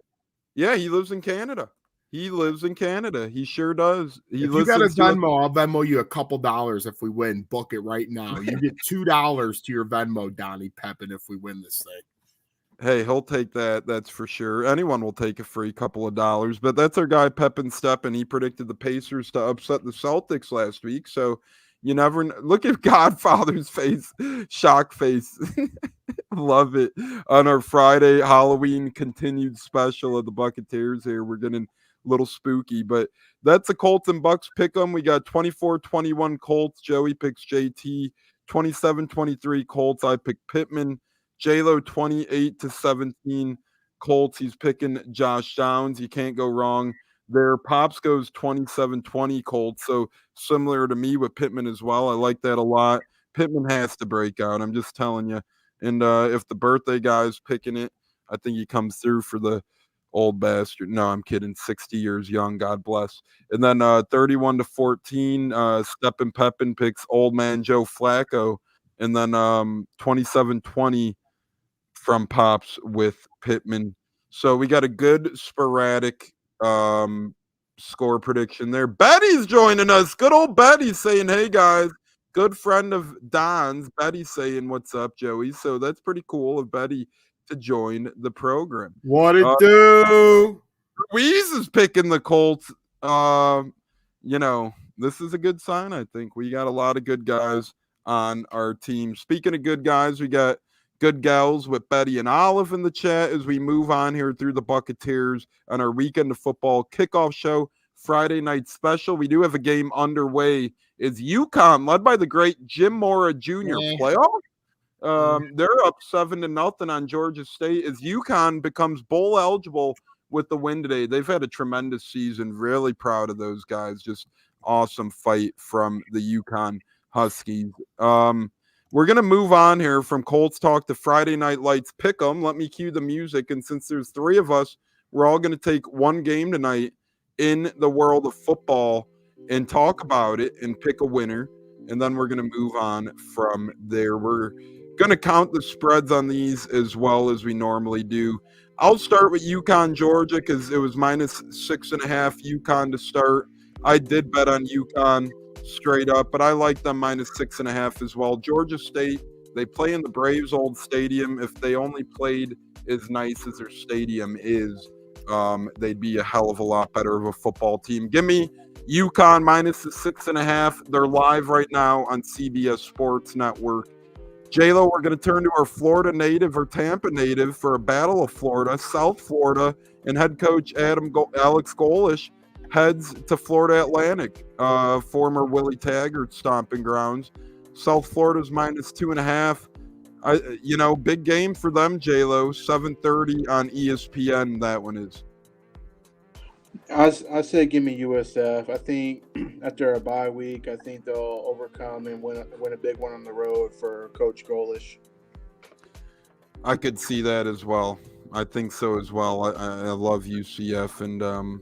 Yeah, he lives in Canada. He sure does. If you got a Venmo, I'll Venmo you a couple dollars if we win. Book it right now. You get $2 to your Venmo, Donnie Pepin, if we win this thing. Hey, he'll take that. That's for sure. Anyone will take a free couple of dollars. But that's our guy, Pep Steppin'. He predicted the Pacers to upset the Celtics last week. So you never look at Godfather's face, shock face. Love it. On our Friday Halloween continued special of the Buccateers here, we're getting a little spooky, but that's the Colts and Bucs pick 'em. We got 24-21 Colts. Joey picks JT 27-23 Colts. I picked Pittman. J-Lo 28-17 Colts. He's picking Josh Downs. You can't go wrong there. Pops goes 27-20 Colts. So similar to me with Pittman as well. I like that a lot. Pittman has to break out. I'm just telling you. And if the birthday guy's picking it, I think he comes through for the old bastard. No, I'm kidding. 60 years young. God bless. And then 31-14, Steppin' Peppin picks old man Joe Flacco. And then 27-20 from Pops with Pittman. So we got a good sporadic score prediction there. Betty's joining us. Good old Betty saying, hey, guys. Good friend of Don's. Betty saying, what's up, Joey? So that's pretty cool of Betty to join the program. What it do? Ruiz is picking the Colts. You know, this is a good sign, I think. We got a lot of good guys on our team. Speaking of good guys, we got good gals with Betty and Olive in the chat as we move on here through the Buccateers on our weekend of football kickoff show, Friday night special. We do have a game underway. Is UConn, led by the great Jim Mora Jr. playoff. They're up 7-0 on Georgia State as UConn becomes bowl eligible with the win today. They've had a tremendous season. Really proud of those guys. Just awesome fight from the UConn Huskies. We're going to move on here from Colts Talk to Friday Night Lights Pick'em. Let me cue the music. And since there's three of us, we're all going to take one game tonight in the world of football and talk about it and pick a winner. And then we're going to move on from there. We're going to count the spreads on these as well as we normally do. I'll start with UConn, Georgia, because it was -6.5 UConn to start. I did bet on UConn straight up, but I like them -6.5 as well. Georgia State, they play in the Braves' old stadium. If they only played as nice as their stadium is, they'd be a hell of a lot better of a football team. Give me UConn -6.5. They're live right now on CBS Sports Network. J-Lo, we're going to turn to our Florida native or Tampa native for a battle of Florida, South Florida, and head coach Alex Golish heads to Florida Atlantic, former Willie Taggart stomping grounds. South Florida's -2.5. Big game for them, J-Lo. 7:30 on ESPN, that one is. I say give me USF. I think after a bye week, I think they'll overcome and win a big one on the road for Coach Golish. I could see that as well. I think so as well. I love UCF, and I'm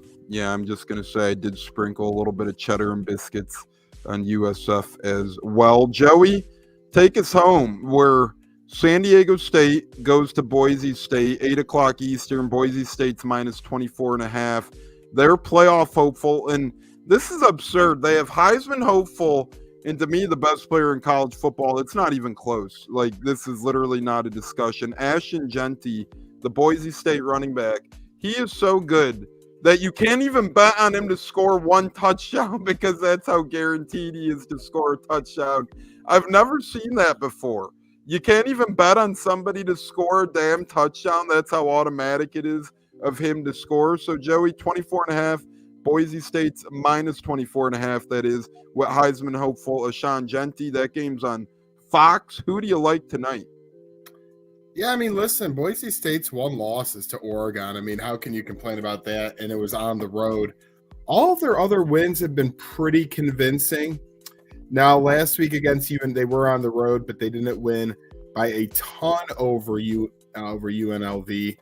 just going to say I did sprinkle a little bit of cheddar and biscuits on USF as well. Joey, take us home. Where San Diego State goes to Boise State, 8 o'clock Eastern. Boise State's -24.5. They're playoff hopeful, and this is absurd. They have Heisman hopeful, and to me, the best player in college football. It's not even close. Like, this is literally not a discussion. Ashton Genty, the Boise State running back, he is so good that you can't even bet on him to score one touchdown because that's how guaranteed he is to score a touchdown. I've never seen that before. You can't even bet on somebody to score a damn touchdown. That's how automatic it is of him to score. So Joey, 24.5, Boise State's -24.5. That is what Heisman hopeful Ashton Genty. That game's on Fox. Who do you like tonight? Yeah, I mean, listen, Boise State's 1 loss is to Oregon. I mean, how can you complain about that? And it was on the road. All of their other wins have been pretty convincing. Now, last week against UNLV, they were on the road, but they didn't win by a ton over UNLV.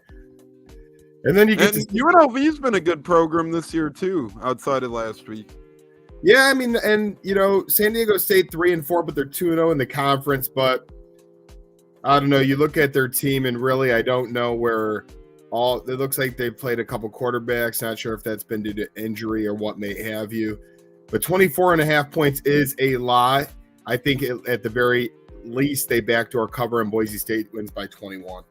And then UNLV's been a good program this year too, outside of last week. Yeah, I mean, and San Diego State 3-4, but they're 2-0 in the conference. But I don't know. You look at their team, and really, I don't know where it looks like they've played a couple quarterbacks. Not sure if that's been due to injury or what may have you. But 24.5 points is a lot. I think at the very least, they backdoor cover, and Boise State wins by 21.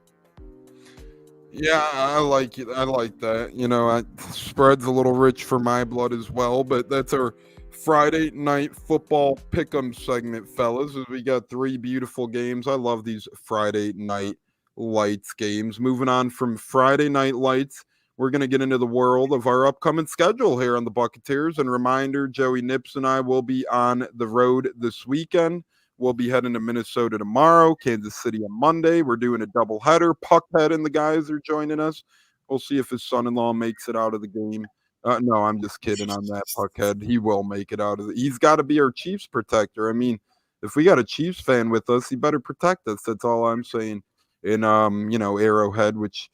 Yeah, I like it. I like that. Spread's a little rich for my blood as well, but that's our Friday night football pick'em segment, fellas, as we got 3 beautiful games. I love these Friday night lights games. Moving on from Friday night lights, we're going to get into the world of our upcoming schedule here on the Buccateers. And reminder, Joey Nips and I will be on the road this weekend. We'll be heading to Minnesota tomorrow, Kansas City on Monday. We're doing a doubleheader. Puckhead and the guys are joining us. We'll see if his son-in-law makes it out of the game. No, I'm just kidding on that, Puckhead. He will make it out of it. He's got to be our Chiefs protector. I mean, if we got a Chiefs fan with us, he better protect us. That's all I'm saying. In Arrowhead, which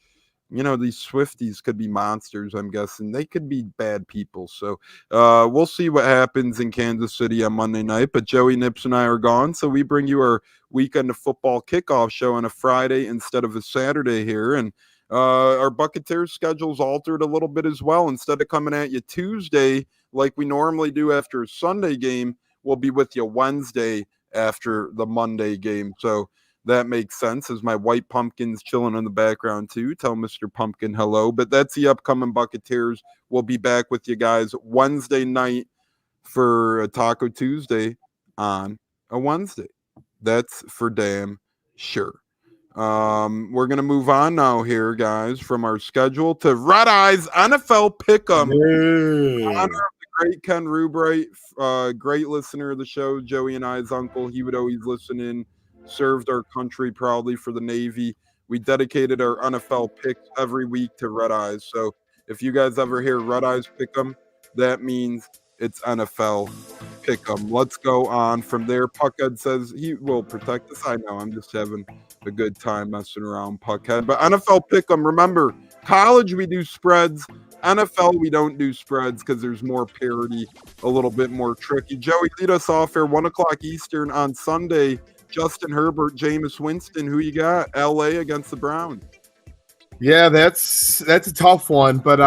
these Swifties could be monsters, I'm guessing. They could be bad people. So we'll see what happens in Kansas City on Monday night. But Joey Nips and I are gone, so we bring you our weekend of football kickoff show on a Friday instead of a Saturday here. And our Buccateers schedule's altered a little bit as well. Instead of coming at you Tuesday like we normally do after a Sunday game, we'll be with you Wednesday after the Monday game. So that makes sense, as my white pumpkin's chilling in the background too. Tell Mr. Pumpkin hello. But that's the upcoming Buccateers. We'll be back with you guys Wednesday night for a Taco Tuesday on a Wednesday. That's for damn sure. We're going to move on now here, guys, from our schedule to Red Eyes NFL Pick'em. Honor of the great Ken Rubright, great listener of the show, Joey and I's uncle. He would always listen in. Served our country proudly for the Navy. We dedicated our NFL picks every week to Red Eyes. So if you guys ever hear Red Eyes Pick'em, that means it's NFL Pick'em. Let's go on from there. Puckhead says he will protect us. I know, I'm just having a good time messing around, Puckhead. But NFL Pick'em, remember, college we do spreads. NFL we don't do spreads because there's more parity, a little bit more tricky. Joey, lead us off here, 1 o'clock Eastern on Sunday. Justin Herbert, Jameis Winston, who you got? LA against the Browns. Yeah, that's a tough one, but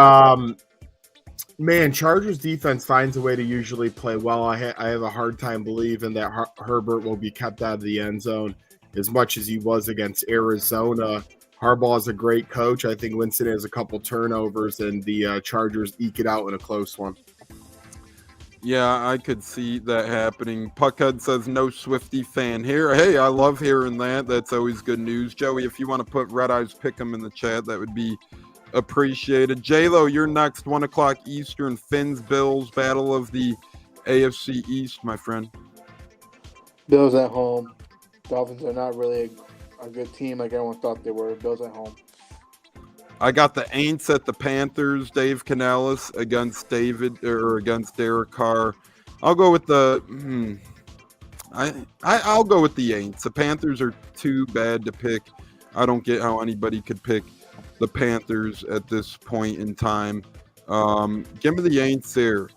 man, Chargers defense finds a way to usually play well. I have a hard time believing that Herbert will be kept out of the end zone as much as he was against Arizona. Harbaugh is a great coach. I think Winston has a couple turnovers, and the Chargers eke it out in a close one. Yeah, I could see that happening. Puckhead says no Swiftie fan here. Hey, I love hearing that. That's always good news. Joey, if you want to put Red Eyes Pick'em in the chat, that would be appreciated. J-Lo, you're next, 1 o'clock Eastern. Finns, Bills, battle of the AFC East, my friend. Bills at home. Dolphins are not really a good team like everyone thought they were. Bills at home. I got the Aints at the Panthers. Dave Canales against against Derek Carr. I'll go with the. I'll go with the Aints. The Panthers are too bad to pick. I don't get how anybody could pick the Panthers at this point in time. Give me the Aints there.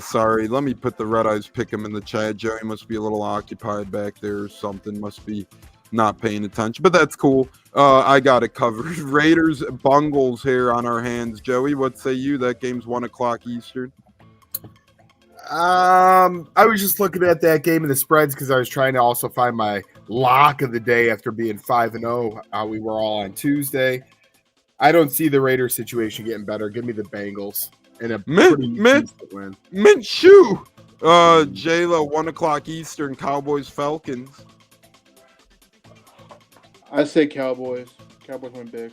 Sorry, let me put the Red Eyes Pick'em in the chat. Joey must be a little occupied back there or something. Must be not paying attention, but that's cool. I got it covered. Raiders, Bungles here on our hands. Joey, what say you? That game's 1 o'clock Eastern. I was just looking at that game and the spreads because I was trying to also find my lock of the day after being 5-0. We were all on Tuesday. I don't see the Raiders situation getting better. Give me the Bengals and a pretty decent win. Minshew. J-Lo, 1 o'clock Eastern. Cowboys, Falcons. I say Cowboys. Cowboys win big.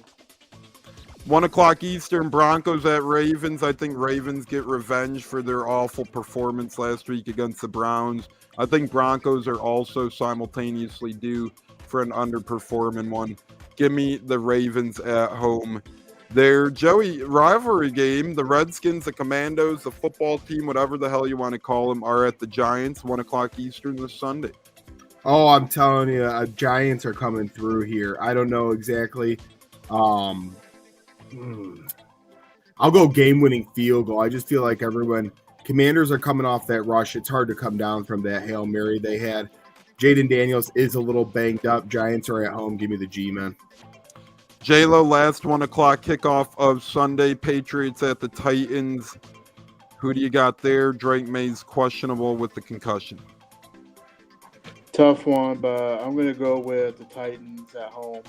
1 o'clock Eastern, Broncos at Ravens. I think Ravens get revenge for their awful performance last week against the Browns. I think Broncos are also simultaneously due for an underperforming one. Give me the Ravens at home. Their Joey rivalry game, the Redskins, the Commandos, the football team, whatever the hell you want to call them, are at the Giants, 1 o'clock Eastern this Sunday. Oh, I'm telling you, Giants are coming through here. I don't know exactly. I'll go game-winning field goal. I just feel like Commanders are coming off that rush. It's hard to come down from that Hail Mary they had. Jaden Daniels is a little banged up. Giants are at home. Give me the G-Man. J-Lo, last 1 o'clock kickoff of Sunday. Patriots at the Titans. Who do you got there? Drake May's questionable with the concussion. Tough one, but I'm going to go with the Titans at home.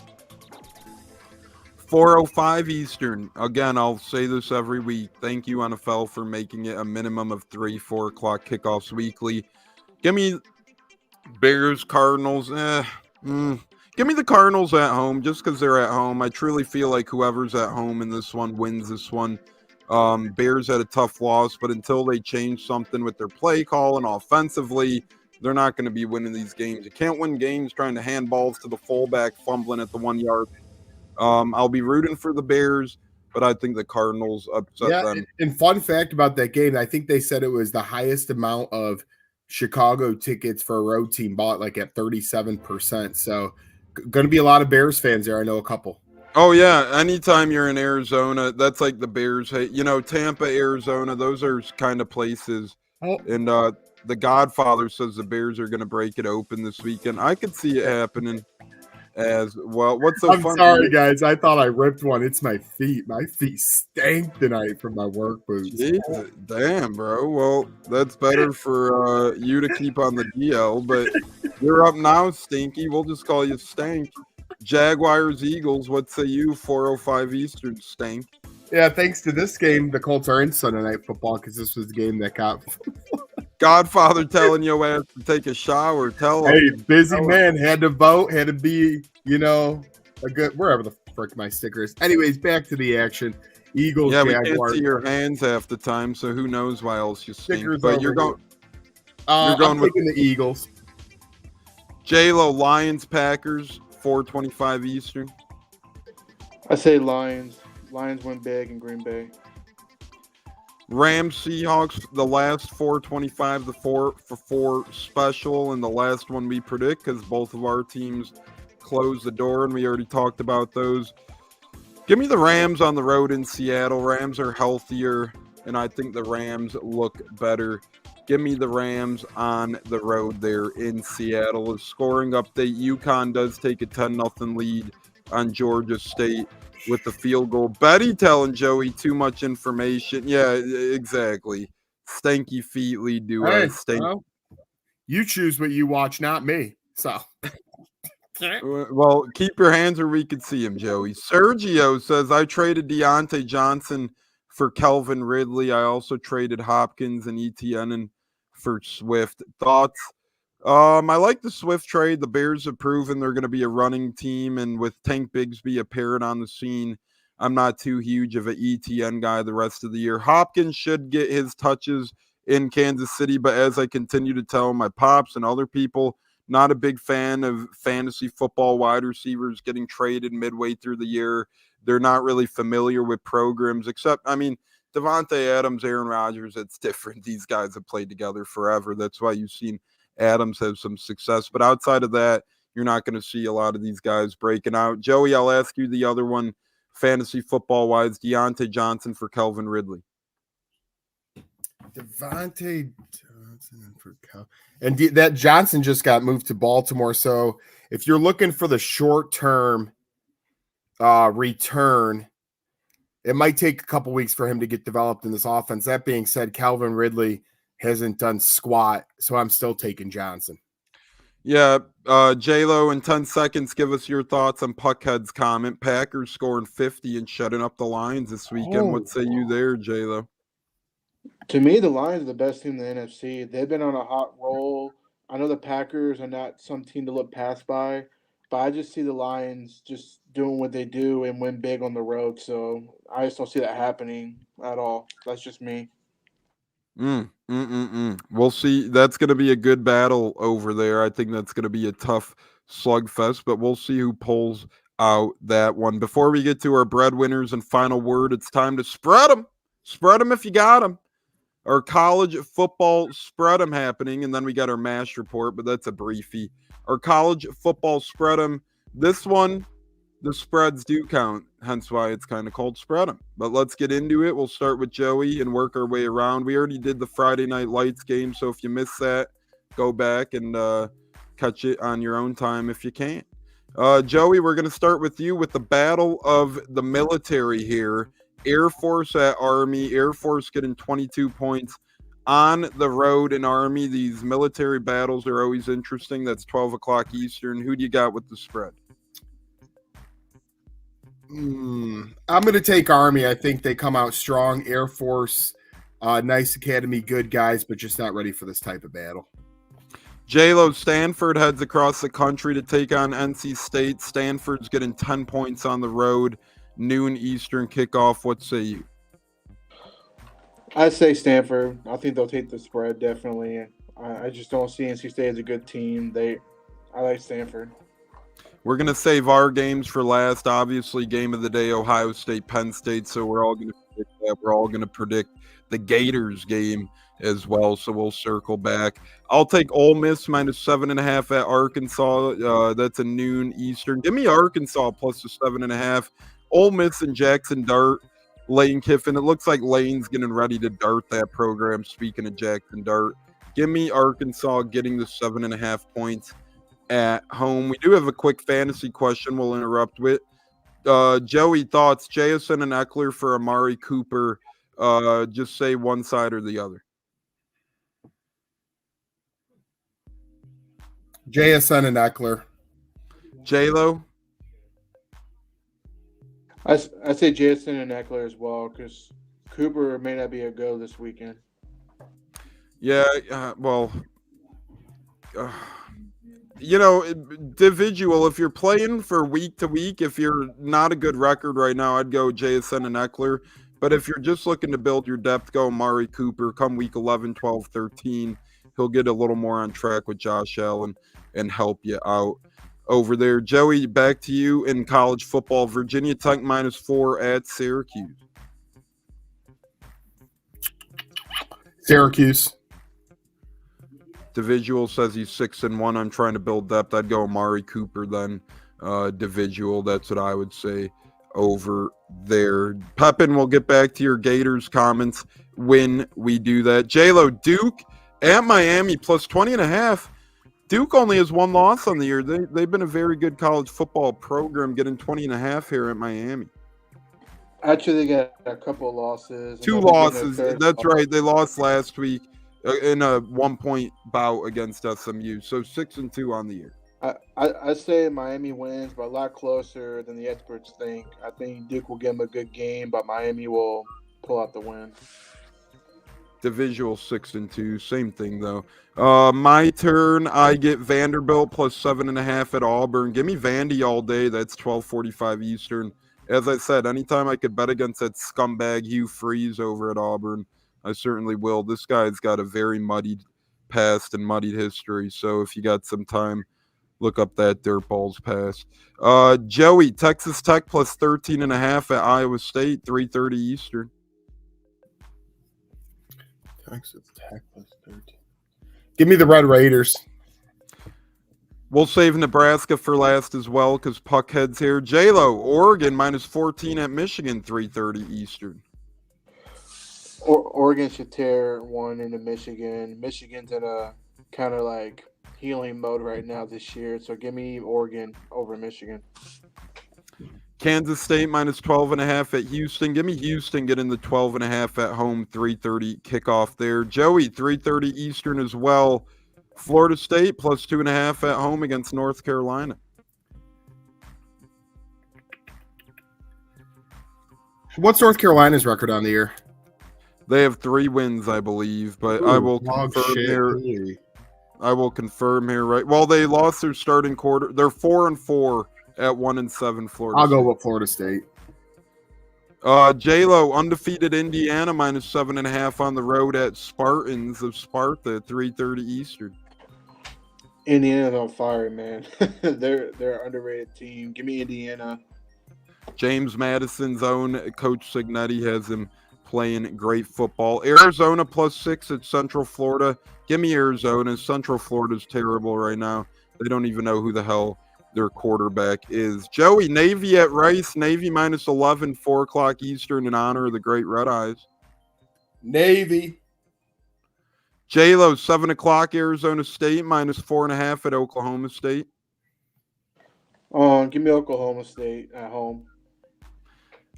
4:05 Eastern. Again, I'll say this every week. Thank you, NFL, for making it a minimum of 4 o'clock kickoffs weekly. Give me Bears, Cardinals. Give me the Cardinals at home just because they're at home. I truly feel like whoever's at home in this one wins this one. Bears had a tough loss, but until they change something with their play call and offensively, they're not going to be winning these games. You can't win games trying to hand balls to the fullback, fumbling at the 1 yard. I'll be rooting for the Bears, but I think the Cardinals upset them. And fun fact about that game, I think they said it was the highest amount of Chicago tickets for a road team bought, like at 37%. So going to be a lot of Bears fans there. I know a couple. Oh, yeah. Anytime you're in Arizona, that's like the Bears. Tampa, Arizona, those are kind of places. Oh. And the Godfather says the Bears are going to break it open this weekend. I could see it happening as well. What's so I'm funny? sorry, guys. I thought I ripped one. It's my feet. My feet stank tonight from my work boots. Jesus, damn, bro. Well, that's better for you to keep on the DL, but you're up now, Stinky. We'll just call you Stank. Jaguars, Eagles, what say you? 4:05 Eastern, Stank. Yeah, thanks to this game, the Colts are in Sunday Night Football because this was the game that got Godfather telling your ass to take a shower. Tell him. Hey, busy man, had to vote, had to be, a good, wherever the frick my sticker is. Anyways, back to the action. Eagles, yeah, we Jaguars. can't see your hands half the time, so who knows why else you stink. Stickers But you're over going. I'm taking the Eagles. J-Lo, Lions, Packers, 4:25 Eastern. I say Lions. Lions win big in Green Bay. Rams, Seahawks, the last 4:25, the 4-for-4 special, and the last one we predict because both of our teams closed the door, and we already talked about those. Give me the Rams on the road in Seattle. Rams are healthier, and I think the Rams look better. Give me the Rams on the road there in Seattle. A scoring update, UConn does take a 10-0 lead on Georgia State with the field goal. Betty telling Joey too much information. Yeah, exactly. Stanky feet lead to stank. Well, you choose what you watch, not me. So, well, keep your hands where we can see him, Joey. Sergio says, I traded Deontay Johnson for Kelvin Ridley. I also traded Hopkins and ETN for Swift. Thoughts? I like the Swift trade. The Bears have proven they're going to be a running team, and with Tank Bigsby appearing on the scene, I'm not too huge of an ETN guy the rest of the year. Hopkins should get his touches in Kansas City, but as I continue to tell my pops and other people, not a big fan of fantasy football wide receivers getting traded midway through the year. They're not really familiar with programs, except, Devontae Adams, Aaron Rodgers, it's different. These guys have played together forever. That's why you've seen Adams have some success. But outside of that, you're not going to see a lot of these guys breaking out. Joey, I'll ask you the other one, fantasy football-wise, Deontay Johnson for Kelvin Ridley. Devontae Johnson for Cal. And that Johnson just got moved to Baltimore. So if you're looking for the short-term return, it might take a couple weeks for him to get developed in this offense. That being said, Calvin Ridley hasn't done squat, so I'm still taking Johnson. Yeah, J-Lo, in 10 seconds, give us your thoughts on Puckhead's comment. Packers scoring 50 and shutting up the Lions this weekend. What say you there, J-Lo? To me, the Lions are the best team in the NFC. They've been on a hot roll. I know the Packers are not some team to look past by, but I just see the Lions just doing what they do and win big on the road. So I just don't see that happening at all. That's just me. We'll see. That's going to be a good battle over there. I think that's going to be a tough slugfest, but we'll see who pulls out that one. Before we get to our breadwinners and final word, it's time to spread them. Spread them if you got them. Our college football spread them happening, and then we got our MASH report, but that's a briefie. Our college football spread them. This one, the spreads do count, hence why it's kind of called spread 'em. But let's get into it. We'll start with Joey and work our way around. We already did the Friday Night Lights game, so if you missed that, go back and catch it on your own time if you can. Joey, we're going to start with you with the battle of the military here. Air Force at Army. Air Force getting 22 points on the road in Army. These military battles are always interesting. That's 12 o'clock Eastern. Who do you got with the spread? I'm going to take Army. I think they come out strong. Air Force, nice academy, good guys, but just not ready for this type of battle. J-Lo, Stanford heads across the country to take on NC State. Stanford's getting 10 points on the road. Noon Eastern kickoff. What say you? I say Stanford. I think they'll take the spread, definitely. I just don't see NC State as a good team. I like Stanford. We're going to save our games for last. Obviously, game of the day, Ohio State, Penn State. So we're all going to predict that. We're all going to predict the Gators game as well. So we'll circle back. I'll take Ole Miss minus 7.5 at Arkansas. That's a noon Eastern. Give me Arkansas plus the 7.5. Ole Miss and Jackson Dart. Lane Kiffin. It looks like Lane's getting ready to dart that program. Speaking of Jackson Dart, give me Arkansas getting the 7.5 points at home. We do have a quick fantasy question we'll interrupt with. Joey, thoughts? JSN and Eckler for Amari Cooper. Just say one side or the other. JSN and Eckler. J-Lo? I say JSN and Eckler as well because Cooper may not be a go this weekend. Yeah, individual, if you're playing for week to week, if you're not a good record right now, I'd go JSN and Eckler. But if you're just looking to build your depth, go Amari Cooper. Come week 11, 12, 13, he'll get a little more on track with Josh Allen and help you out over there. Joey, back to you in college football. Virginia Tech minus 4 at Syracuse. Syracuse. Dividual says he's 6-1. I'm trying to build depth. I'd go Amari Cooper then. Dividual, that's what I would say over there. Pepin, we'll get back to your Gators comments when we do that. J-Lo, Duke at Miami plus 20.5. Duke only has one loss on the year. They've been a very good college football program, getting 20.5 here at Miami. Actually, they got a couple of losses. 2 losses. That's right. They lost last week in a 1-point bout against SMU. So 6-2 on the year. I say Miami wins, but a lot closer than the experts think. I think Duke will give them a good game, but Miami will pull out the win. Divisional 6-2, same thing though. My turn. I get Vanderbilt plus 7.5 at Auburn. Give me Vandy all day. That's 12:45 Eastern. As I said, anytime I could bet against that scumbag Hugh Freeze over at Auburn, I certainly will. This guy's got a very muddied past and muddied history. So if you got some time, look up that dirtball's past. Joey, Texas Tech plus 13.5 at Iowa State, 3:30 Eastern. Texas Tech plus 13. Give me the Red Raiders. We'll save Nebraska for last as well because Puckhead's here. J-Lo, Oregon minus 14 at Michigan, 3:30 Eastern. Oregon should tear one into Michigan. Michigan's in a kind of like healing mode right now this year, so give me Oregon over Michigan. Kansas State minus 12.5 at Houston. Give me Houston getting the 12.5 at home, 3:30 kickoff there. Joey, 3:30 Eastern as well. Florida State plus 2.5 at home against North Carolina. What's North Carolina's record on the year? They have 3 wins, I believe, but I will confirm here. I will confirm here, right? Well, they lost their starting quarter. They're 4-4 at 1-7 Florida I'll State. go with Florida State. J-Lo, undefeated Indiana, minus 7.5 on the road at Spartans of Sparta, 3:30 Eastern. Indiana's on fire, man. They're an underrated team. Give me Indiana. James Madison's own Coach Signetti has him playing great football. Arizona plus 6 at Central Florida. Give me Arizona. Central Florida's terrible right now. They don't even know who the hell their quarterback is. Joey, Navy at Rice. Navy minus 11, 4 o'clock Eastern in honor of the Great Red Eyes. Navy. J-Lo, 7 o'clock Arizona State minus 4.5 at Oklahoma State. Give me Oklahoma State at home.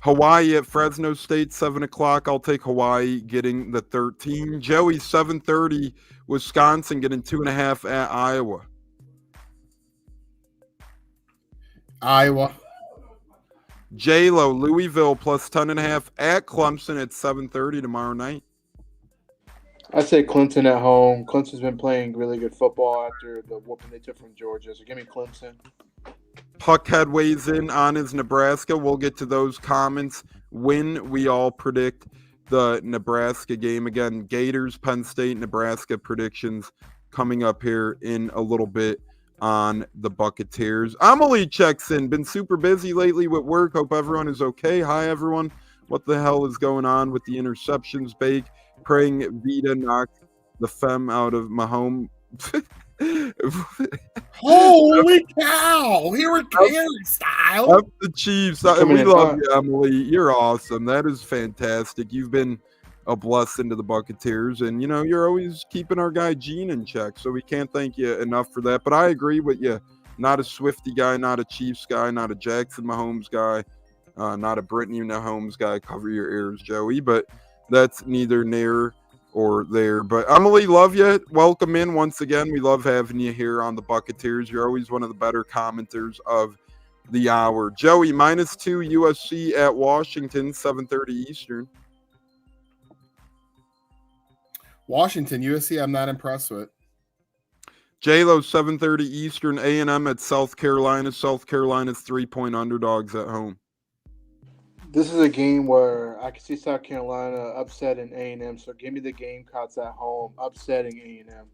Hawaii at Fresno State, 7 o'clock. I'll take Hawaii getting the 13. Joey, 7:30 Wisconsin getting 2.5 at Iowa. Iowa. J-Lo, Louisville plus 10.5 at Clemson at 7:30 tomorrow night. I say Clemson at home. Clemson's been playing really good football after the whooping they took from Georgia. So give me Clemson. Puckhead weighs in on his Nebraska. We'll get to those comments when we all predict the Nebraska game. Again, Gators, Penn State, Nebraska predictions coming up here in a little bit on the Buccateers. Amelie checks in. Been super busy lately with work. Hope everyone is okay. Hi, everyone. What the hell is going on with the interceptions, Bake? Praying Vita knocked the femme out of Mahomes. Holy cow! Hurricane style. Up the Chiefs. Coming We in love hot. you, Emily. You're awesome. That is fantastic. You've been a blessing to the Buccateers, and you're always keeping our guy Gene in check. So we can't thank you enough for that. But I agree with you. Not a Swifty guy, not a Chiefs guy, not a Jackson Mahomes guy, not a Brittany Mahomes guy. Cover your ears, Joey. But that's neither near or there. But Emily, love you. Welcome in once again. We love having you here on the Buccateers. You're always one of the better commenters of the hour. Joey, -2 USC at Washington, 7:30 Eastern. Washington, USC, I'm not impressed with. J-Lo, 7:30 Eastern. A&M at South Carolina. South Carolina's 3-point underdogs at home. This is a game where I can see South Carolina upsetting A&M, so give me the Gamecocks at home, upsetting A&M.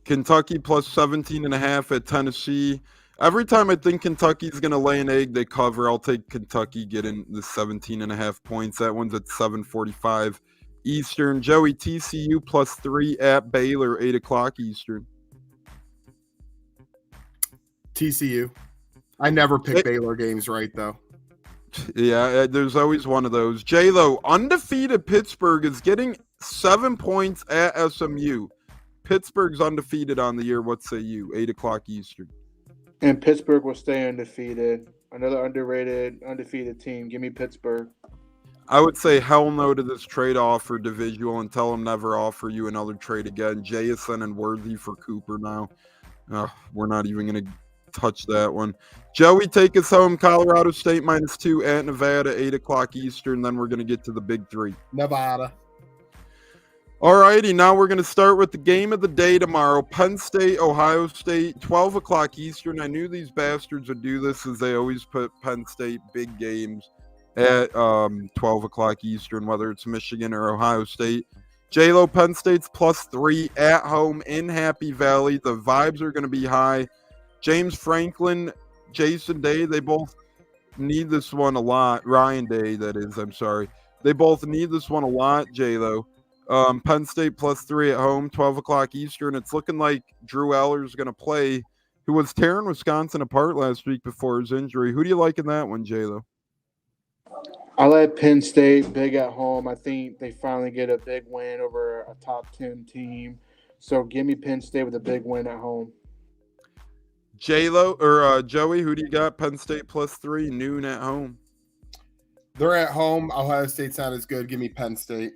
Kentucky plus 17.5 at Tennessee. Every time I think Kentucky's going to lay an egg, they cover. I'll take Kentucky getting the 17.5 points. That one's at 7:45 Eastern. Joey, TCU plus 3 at Baylor, 8 o'clock Eastern. TCU. I never pick Baylor games right, though. Yeah, there's always one of those. J-Lo, undefeated Pittsburgh is getting 7 points at SMU. Pittsburgh's undefeated on the year. What say you? 8 o'clock Eastern. And Pittsburgh will stay undefeated. Another underrated, undefeated team. Give me Pittsburgh. I would say hell no to this trade offer, Dividual, and tell them never offer you another trade again. Jason and Worthy for Cooper now. We're not even going to touch that one. Joey, take us home. Colorado State -2 at Nevada, 8 o'clock Eastern. Then we're going to get to the big three. Nevada. All righty, now we're going to start with the game of the day tomorrow. Penn State, Ohio State, 12 o'clock Eastern. I knew these bastards would do this, as they always put Penn State big games at 12 o'clock Eastern, whether it's Michigan or Ohio State. J-Lo, Penn State's +3 at home in Happy Valley. The vibes are going to be high. James Franklin, Jason Day, they both need this one a lot. Ryan Day, that is, I'm sorry. They both need this one a lot, J-Lo. Penn State +3 at home, 12 o'clock Eastern. It's looking like Drew Aller's going to play, who was tearing Wisconsin apart last week before his injury. Who do you like in that one, J-Lo? I like Penn State big at home. I think they finally get a big win over a top 10 team. So give me Penn State with a big win at home. J-Lo or Joey, who do you got? Penn State +3, noon at home. They're at home. Ohio State's not as good. Give me Penn State.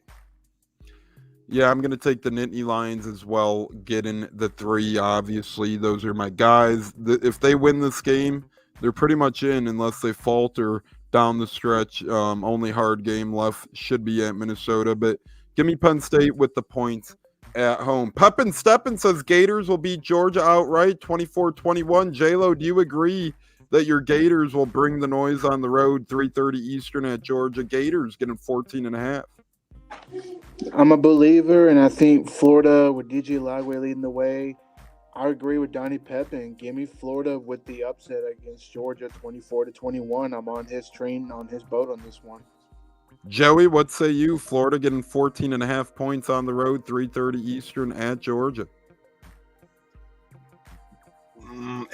Yeah, I'm going to take the Nittany Lions as well, getting the 3, obviously. Those are my guys. If they win this game, they're pretty much in unless they falter down the stretch. Only hard game left should be at Minnesota. But give me Penn State with the points at home. Pepin Steppen says Gators will beat Georgia outright, 24-21. J-Lo, do you agree that your Gators will bring the noise on the road, 3:30 Eastern at Georgia? Gators getting 14.5. I'm a believer, and I think Florida with DJ Lagway leading the way. I agree with Donnie Pepin. Give me Florida with the upset against Georgia, 24-21. I'm on his train, on his boat on this one. Joey, what say you? Florida getting 14.5 points on the road, 3:30 Eastern at Georgia.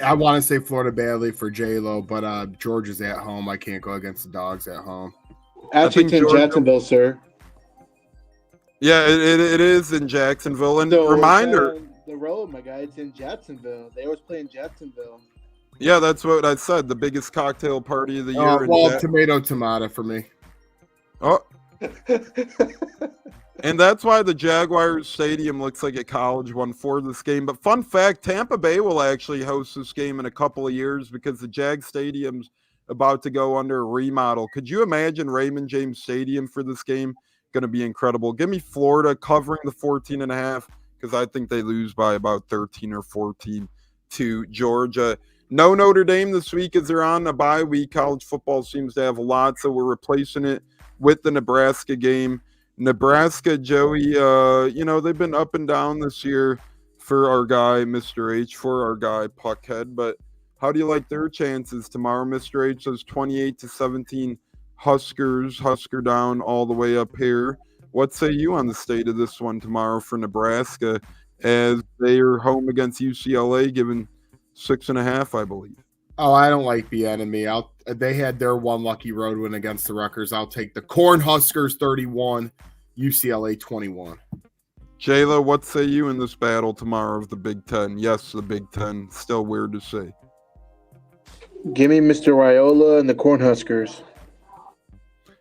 I want to say Florida badly for J-Lo, but Georgia's at home. I can't go against the dogs at home. Actually, it's in Georgia- Jacksonville, sir. Yeah, it is in Jacksonville. And So reminder, the road, my guy, it's in Jacksonville. They always play in Jacksonville. yeah, that's what I said. The biggest cocktail party of the year. Well, tomato for me. Oh, and that's why the Jaguars Stadium looks like a college one for this game. But fun fact, Tampa Bay will actually host this game in a couple of years because the Jag Stadium's about to go under a remodel. Could you imagine Raymond James Stadium for this game? Going to be incredible. Give me Florida covering the 14.5 because I think they lose by about 13 or 14 to Georgia. No Notre Dame this week as they're on a bye week. College football seems to have a lot, so we're replacing it with the Nebraska game. Nebraska, Joey, they've been up and down this year for our guy, Mr. H, for our guy, Puckhead. But how do you like their chances tomorrow? Mr. H says 28-17 Huskers, Husker down all the way up here. What say you on the state of this one tomorrow for Nebraska as they are home against UCLA, given 6.5, I believe? Oh, I don't like the enemy. They had their one lucky road win against the Rutgers. I'll take the Cornhuskers 31, UCLA 21. Jayla, what say you in this battle tomorrow of the Big Ten? Yes, the Big Ten. Still weird to say. Give me Mr. Raiola and the Cornhuskers.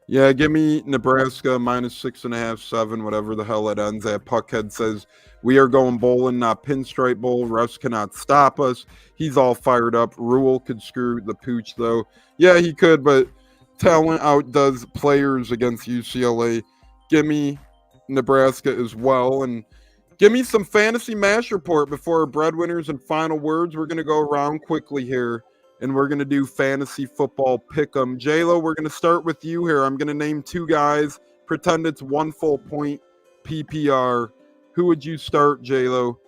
Yeah, give me Nebraska -6.5, 7, whatever the hell it ends at. Puckhead says, we are going bowling, not pinstripe bowl. Refs cannot stop us. He's all fired up. Rule could screw the pooch, though. Yeah, he could, but talent outdoes players against UCLA. Give me Nebraska as well. And give me some fantasy mash report before our breadwinners and final words. We're going to go around quickly here, and we're going to do fantasy football pick'em. J-Lo, we're going to start with you here. I'm going to name two guys. Pretend it's 1 full point PPR. Who would you start, J-Lo?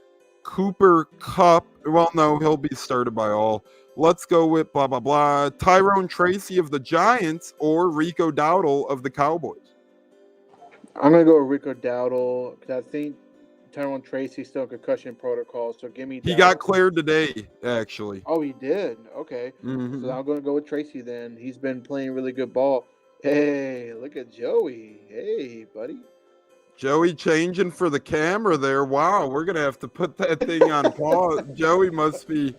Cooper Kupp. Well, no, he'll be started by all. Let's go with blah, blah, blah. Tyrone Tracy of the Giants or Rico Dowdle of the Cowboys? I'm going to go with Rico Dowdle because I think Tyrone Tracy's still in concussion protocol, so give me Dowdle. He got cleared today, actually. Oh, he did? Okay. Mm-hmm. So I'm going to go with Tracy then. He's been playing really good ball. Hey, look at Joey. Hey, buddy. Joey changing for the camera there. Wow, we're going to have to put that thing on pause. Joey must be,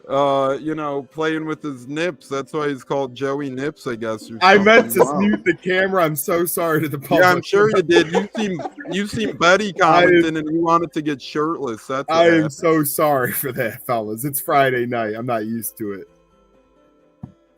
playing with his nips. That's why he's called Joey Nips, I guess. I meant to mute the camera. I'm so sorry to the public. Yeah, I'm sure you did. You seen Betty commenting and you wanted to get shirtless. That's I am so sorry for that, fellas. It's Friday night. I'm not used to it.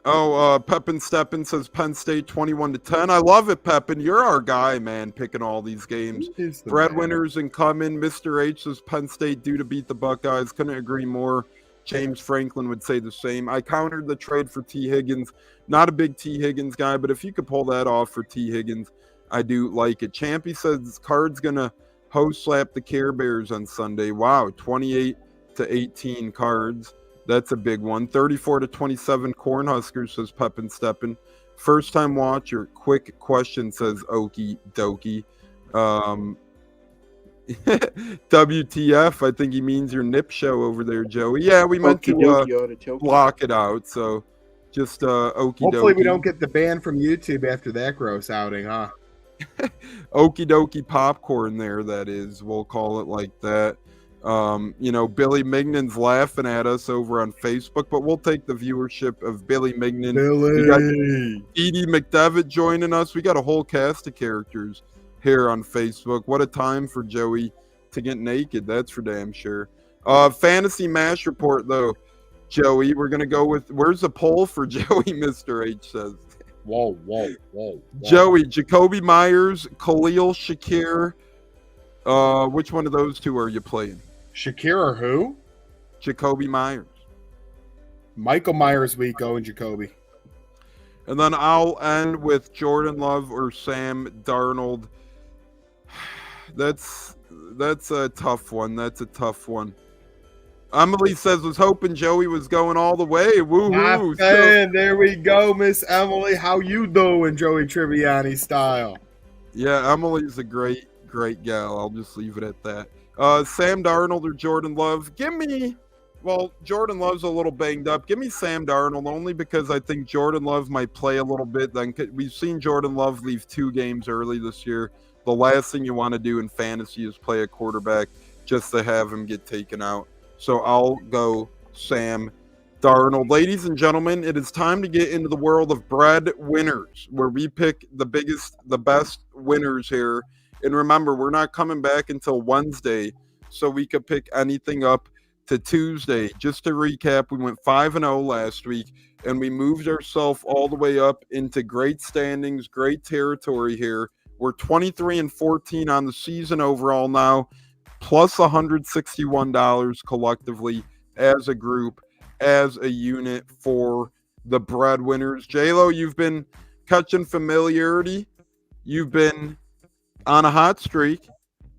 Oh, Pepin Steppen says Penn State 21-10. I love it, Pepin. You're our guy, man, picking all these games. Breadwinners incoming. Mr. H says Penn State due to beat the Buckeyes. Couldn't agree more. James Franklin would say the same. I countered the trade for T. Higgins. Not a big T. Higgins guy, but if you could pull that off for T. Higgins, I do like it. Champy says Card's going to host slap the Care Bears on Sunday. Wow, 28-18 Cards. That's a big one. 34-27 Cornhuskers, says Pepin Steppen. First time watcher. Quick question, says Okie Dokie. WTF, I think he means your nip show over there, Joey. Yeah, we meant to block it out, so just okie dokie. Hopefully we don't get the ban from YouTube after that gross outing, huh? Okie dokie popcorn there, that is. We'll call it like that. Billy Mignon's laughing at us over on Facebook, but we'll take the viewership of Billy Mignon. We got Edie McDevitt joining us. We got a whole cast of characters here on Facebook. What a time for Joey to get naked. That's for damn sure. Fantasy mash report, though, Joey. We're going to go with, where's the poll for Joey, Mr. H says. Whoa. Joey, Jacoby Myers, Khalil Shakir. Which one of those two are you playing? Shakir or who? Jacoby Myers. Michael Myers week, going Jacoby. And then I'll end with Jordan Love or Sam Darnold. That's a tough one. That's a tough one. Emily says, was hoping Joey was going all the way. Woohoo. There we go, Miss Emily. How you doing, Joey Tribbiani style? Yeah, Emily's a great gal. I'll just leave it at that. Sam Darnold or Jordan Love? Jordan Love's a little banged up. Give me Sam Darnold only because I think Jordan Love might play a little bit. Then we've seen Jordan Love leave 2 games early this year. The last thing you want to do in fantasy is play a quarterback just to have him get taken out. So I'll go Sam Darnold. Ladies and gentlemen, it is time to get into the world of bread winners, where we pick the best winners here. And remember, we're not coming back until Wednesday, so we could pick anything up to Tuesday. Just to recap, we went 5-0 last week, and we moved ourselves all the way up into great standings, great territory here. We're 23-14 on the season overall now, plus $161 collectively as a group, as a unit for the breadwinners. J-Lo, you've been catching familiarity. You've been on a hot streak.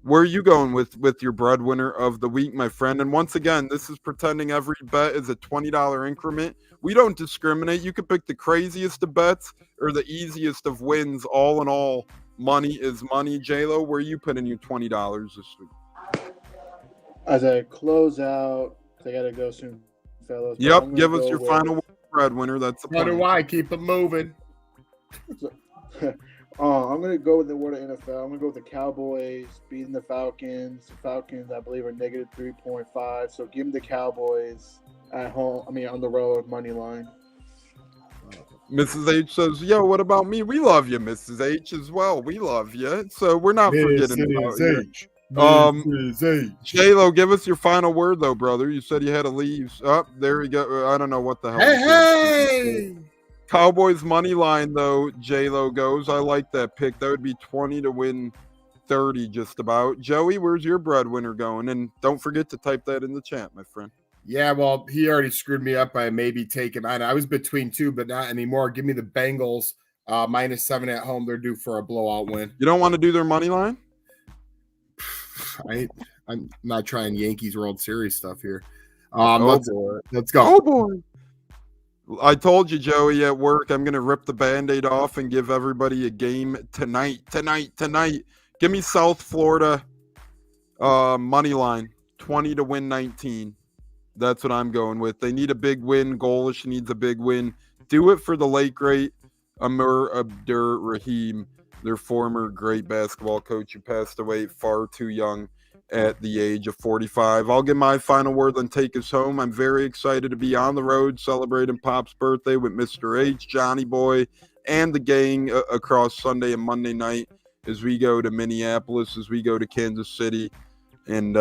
Where are you going with your breadwinner of the week, my friend? And once again, this is pretending every bet is a $20 increment. We don't discriminate. You could pick the craziest of bets or the easiest of wins. All in all, money is money. J-Lo, where are you putting your $20 this week? As I close out, I got to go soon, fellas. but I'm Yep, gonna give us go your with- final breadwinner. That's the Why do plan. I keep it moving? I'm going to go with the word of NFL. I'm going to go with the Cowboys beating the Falcons. The Falcons, I believe, are negative 3.5. So give me the Cowboys at home. I mean, on the road, money line. Mrs. H says, yo, what about me? We love you, Mrs. H, as well. We love you. So we're not forgetting about you. J-Lo, give us your final word, though, brother. You said you had to leave. Oh, there you go. I don't know what the hell. Hey! Cowboys money line, though, J-Lo goes. I like that pick. That would be 20 to win 30, just about. Joey, where's your breadwinner going? And don't forget to type that in the chat, my friend. Yeah, well, he already screwed me up by maybe taking. I was between two, but not anymore. Give me the Bengals -7 at home. They're due for a blowout win. You don't want to do their money line? I'm not trying Yankees World Series stuff here. Boy. Let's go. Oh, boy. I told you, Joey, at work, I'm going to rip the Band-Aid off and give everybody a game tonight. Give me South Florida money line, 20 to win 19. That's what I'm going with. They need a big win. Golish needs a big win. Do it for the late, great Amir Abdur Rahim, their former great basketball coach who passed away far too young at the age of 45. I'll give my final word, then take us home. I'm very excited to be on the road celebrating Pop's birthday with Mr. H, Johnny Boy, and the gang across Sunday and Monday night as we go to Minneapolis, as we go to Kansas City, and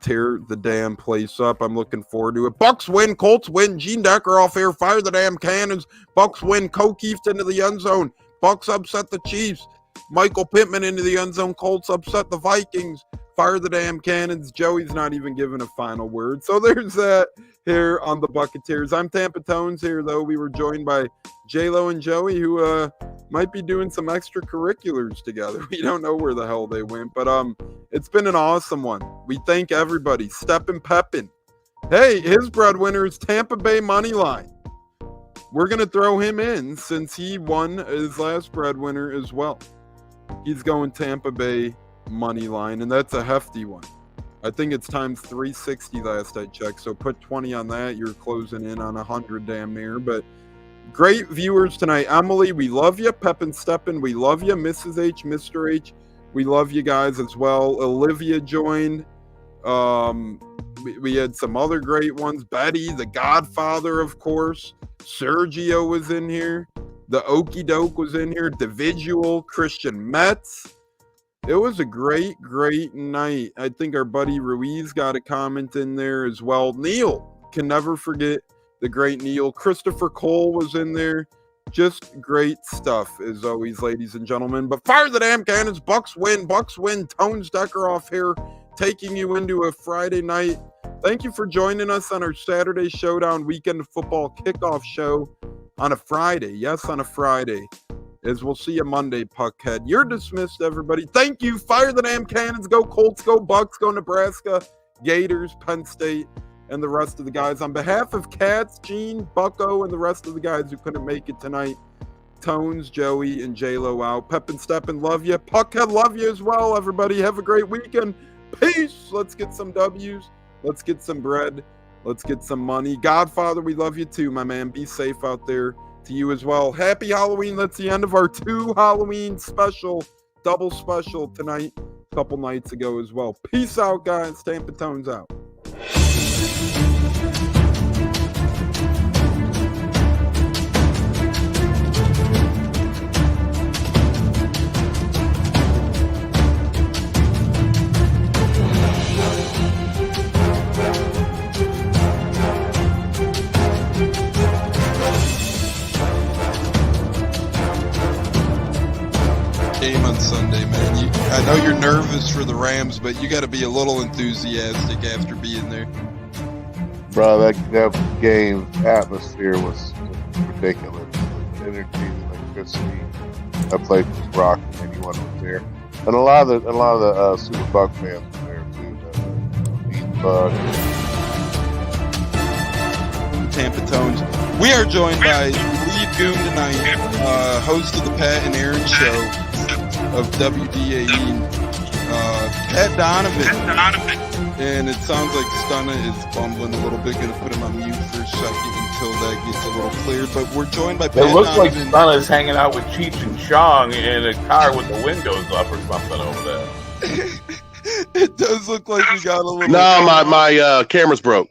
tear the damn place up. I'm looking forward to it. Bucs win, Colts win, Gene Decker off air, fire the damn cannons. Bucs win, O'Keefe into the end zone. Bucs upset the Chiefs. Michael Pittman into the end zone. Colts upset the Vikings. Fire the damn cannons. Joey's not even giving a final word. So there's that here on the Buccateers. I'm Tampa Tones here, though. We were joined by J-Lo and Joey, who might be doing some extracurriculars together. We don't know where the hell they went, but it's been an awesome one. We thank everybody. Steppin' Peppin'. Hey, his breadwinner is Tampa Bay money line. We're going to throw him in since he won his last breadwinner as well. He's going Tampa Bay money line, and that's a hefty one. I think it's times 360 last I checked, so put 20 on that. You're closing in on 100 damn near. But great viewers tonight. Emily, we love you. Peppin' Steppin', we love you. Mrs. H, Mr. H, we love you guys as well. Olivia joined. We had some other great ones. Betty, the Godfather, of course. Sergio was in here. The Okey Doke was in here. Dividual, Christian Metz. It was a great, great night. I think our buddy Ruiz got a comment in there as well. Neil, can never forget the great Neil. Christopher Cole was in there. Just great stuff, as always, ladies and gentlemen. But fire the damn cannons. Bucs win. Bucs win. Tones Decker off here, taking you into a Friday night. Thank you for joining us on our Saturday Showdown Weekend Football Kickoff show on a Friday. Yes, on a Friday. As we'll see you Monday, Puckhead. You're dismissed, everybody. Thank you. Fire the damn cannons. Go Colts. Go Bucs. Go Nebraska. Gators, Penn State, and the rest of the guys. On behalf of Katz, Gene, Bucko, and the rest of the guys who couldn't make it tonight, Tones, Joey, and J-Lo out. Peppin' Steppin', love you. Puckhead, love you as well, everybody. Have a great weekend. Peace. Let's get some W's. Let's get some bread. Let's get some money. Godfather, we love you too, my man. Be safe out there. To you as well. Happy Halloween. That's the end of our 2 Halloween special, double special tonight, a couple nights ago as well. Peace out, guys. Tampa Tones out. Game on Sunday, man. I know you're nervous for the Rams, but you got to be a little enthusiastic after being there. Bro, that game atmosphere was ridiculous. The energy, the electricity. That place was rocking. Anyone was there. And a lot of the Super Buck fans were there too. The Buck. Tampa Tones. We are joined by lead goon tonight, host of the Pat and Aaron show of WDAE, Pat Donovan. And it sounds like Stunna is bumbling a little bit. Going to put him on mute for a second until that gets a little cleared. But we're joined by Pat It looks like Donovan. Stunna's hanging out with Cheech and Chong in a car with the windows up or something over there. It does look like we got a little. No, my camera's broke.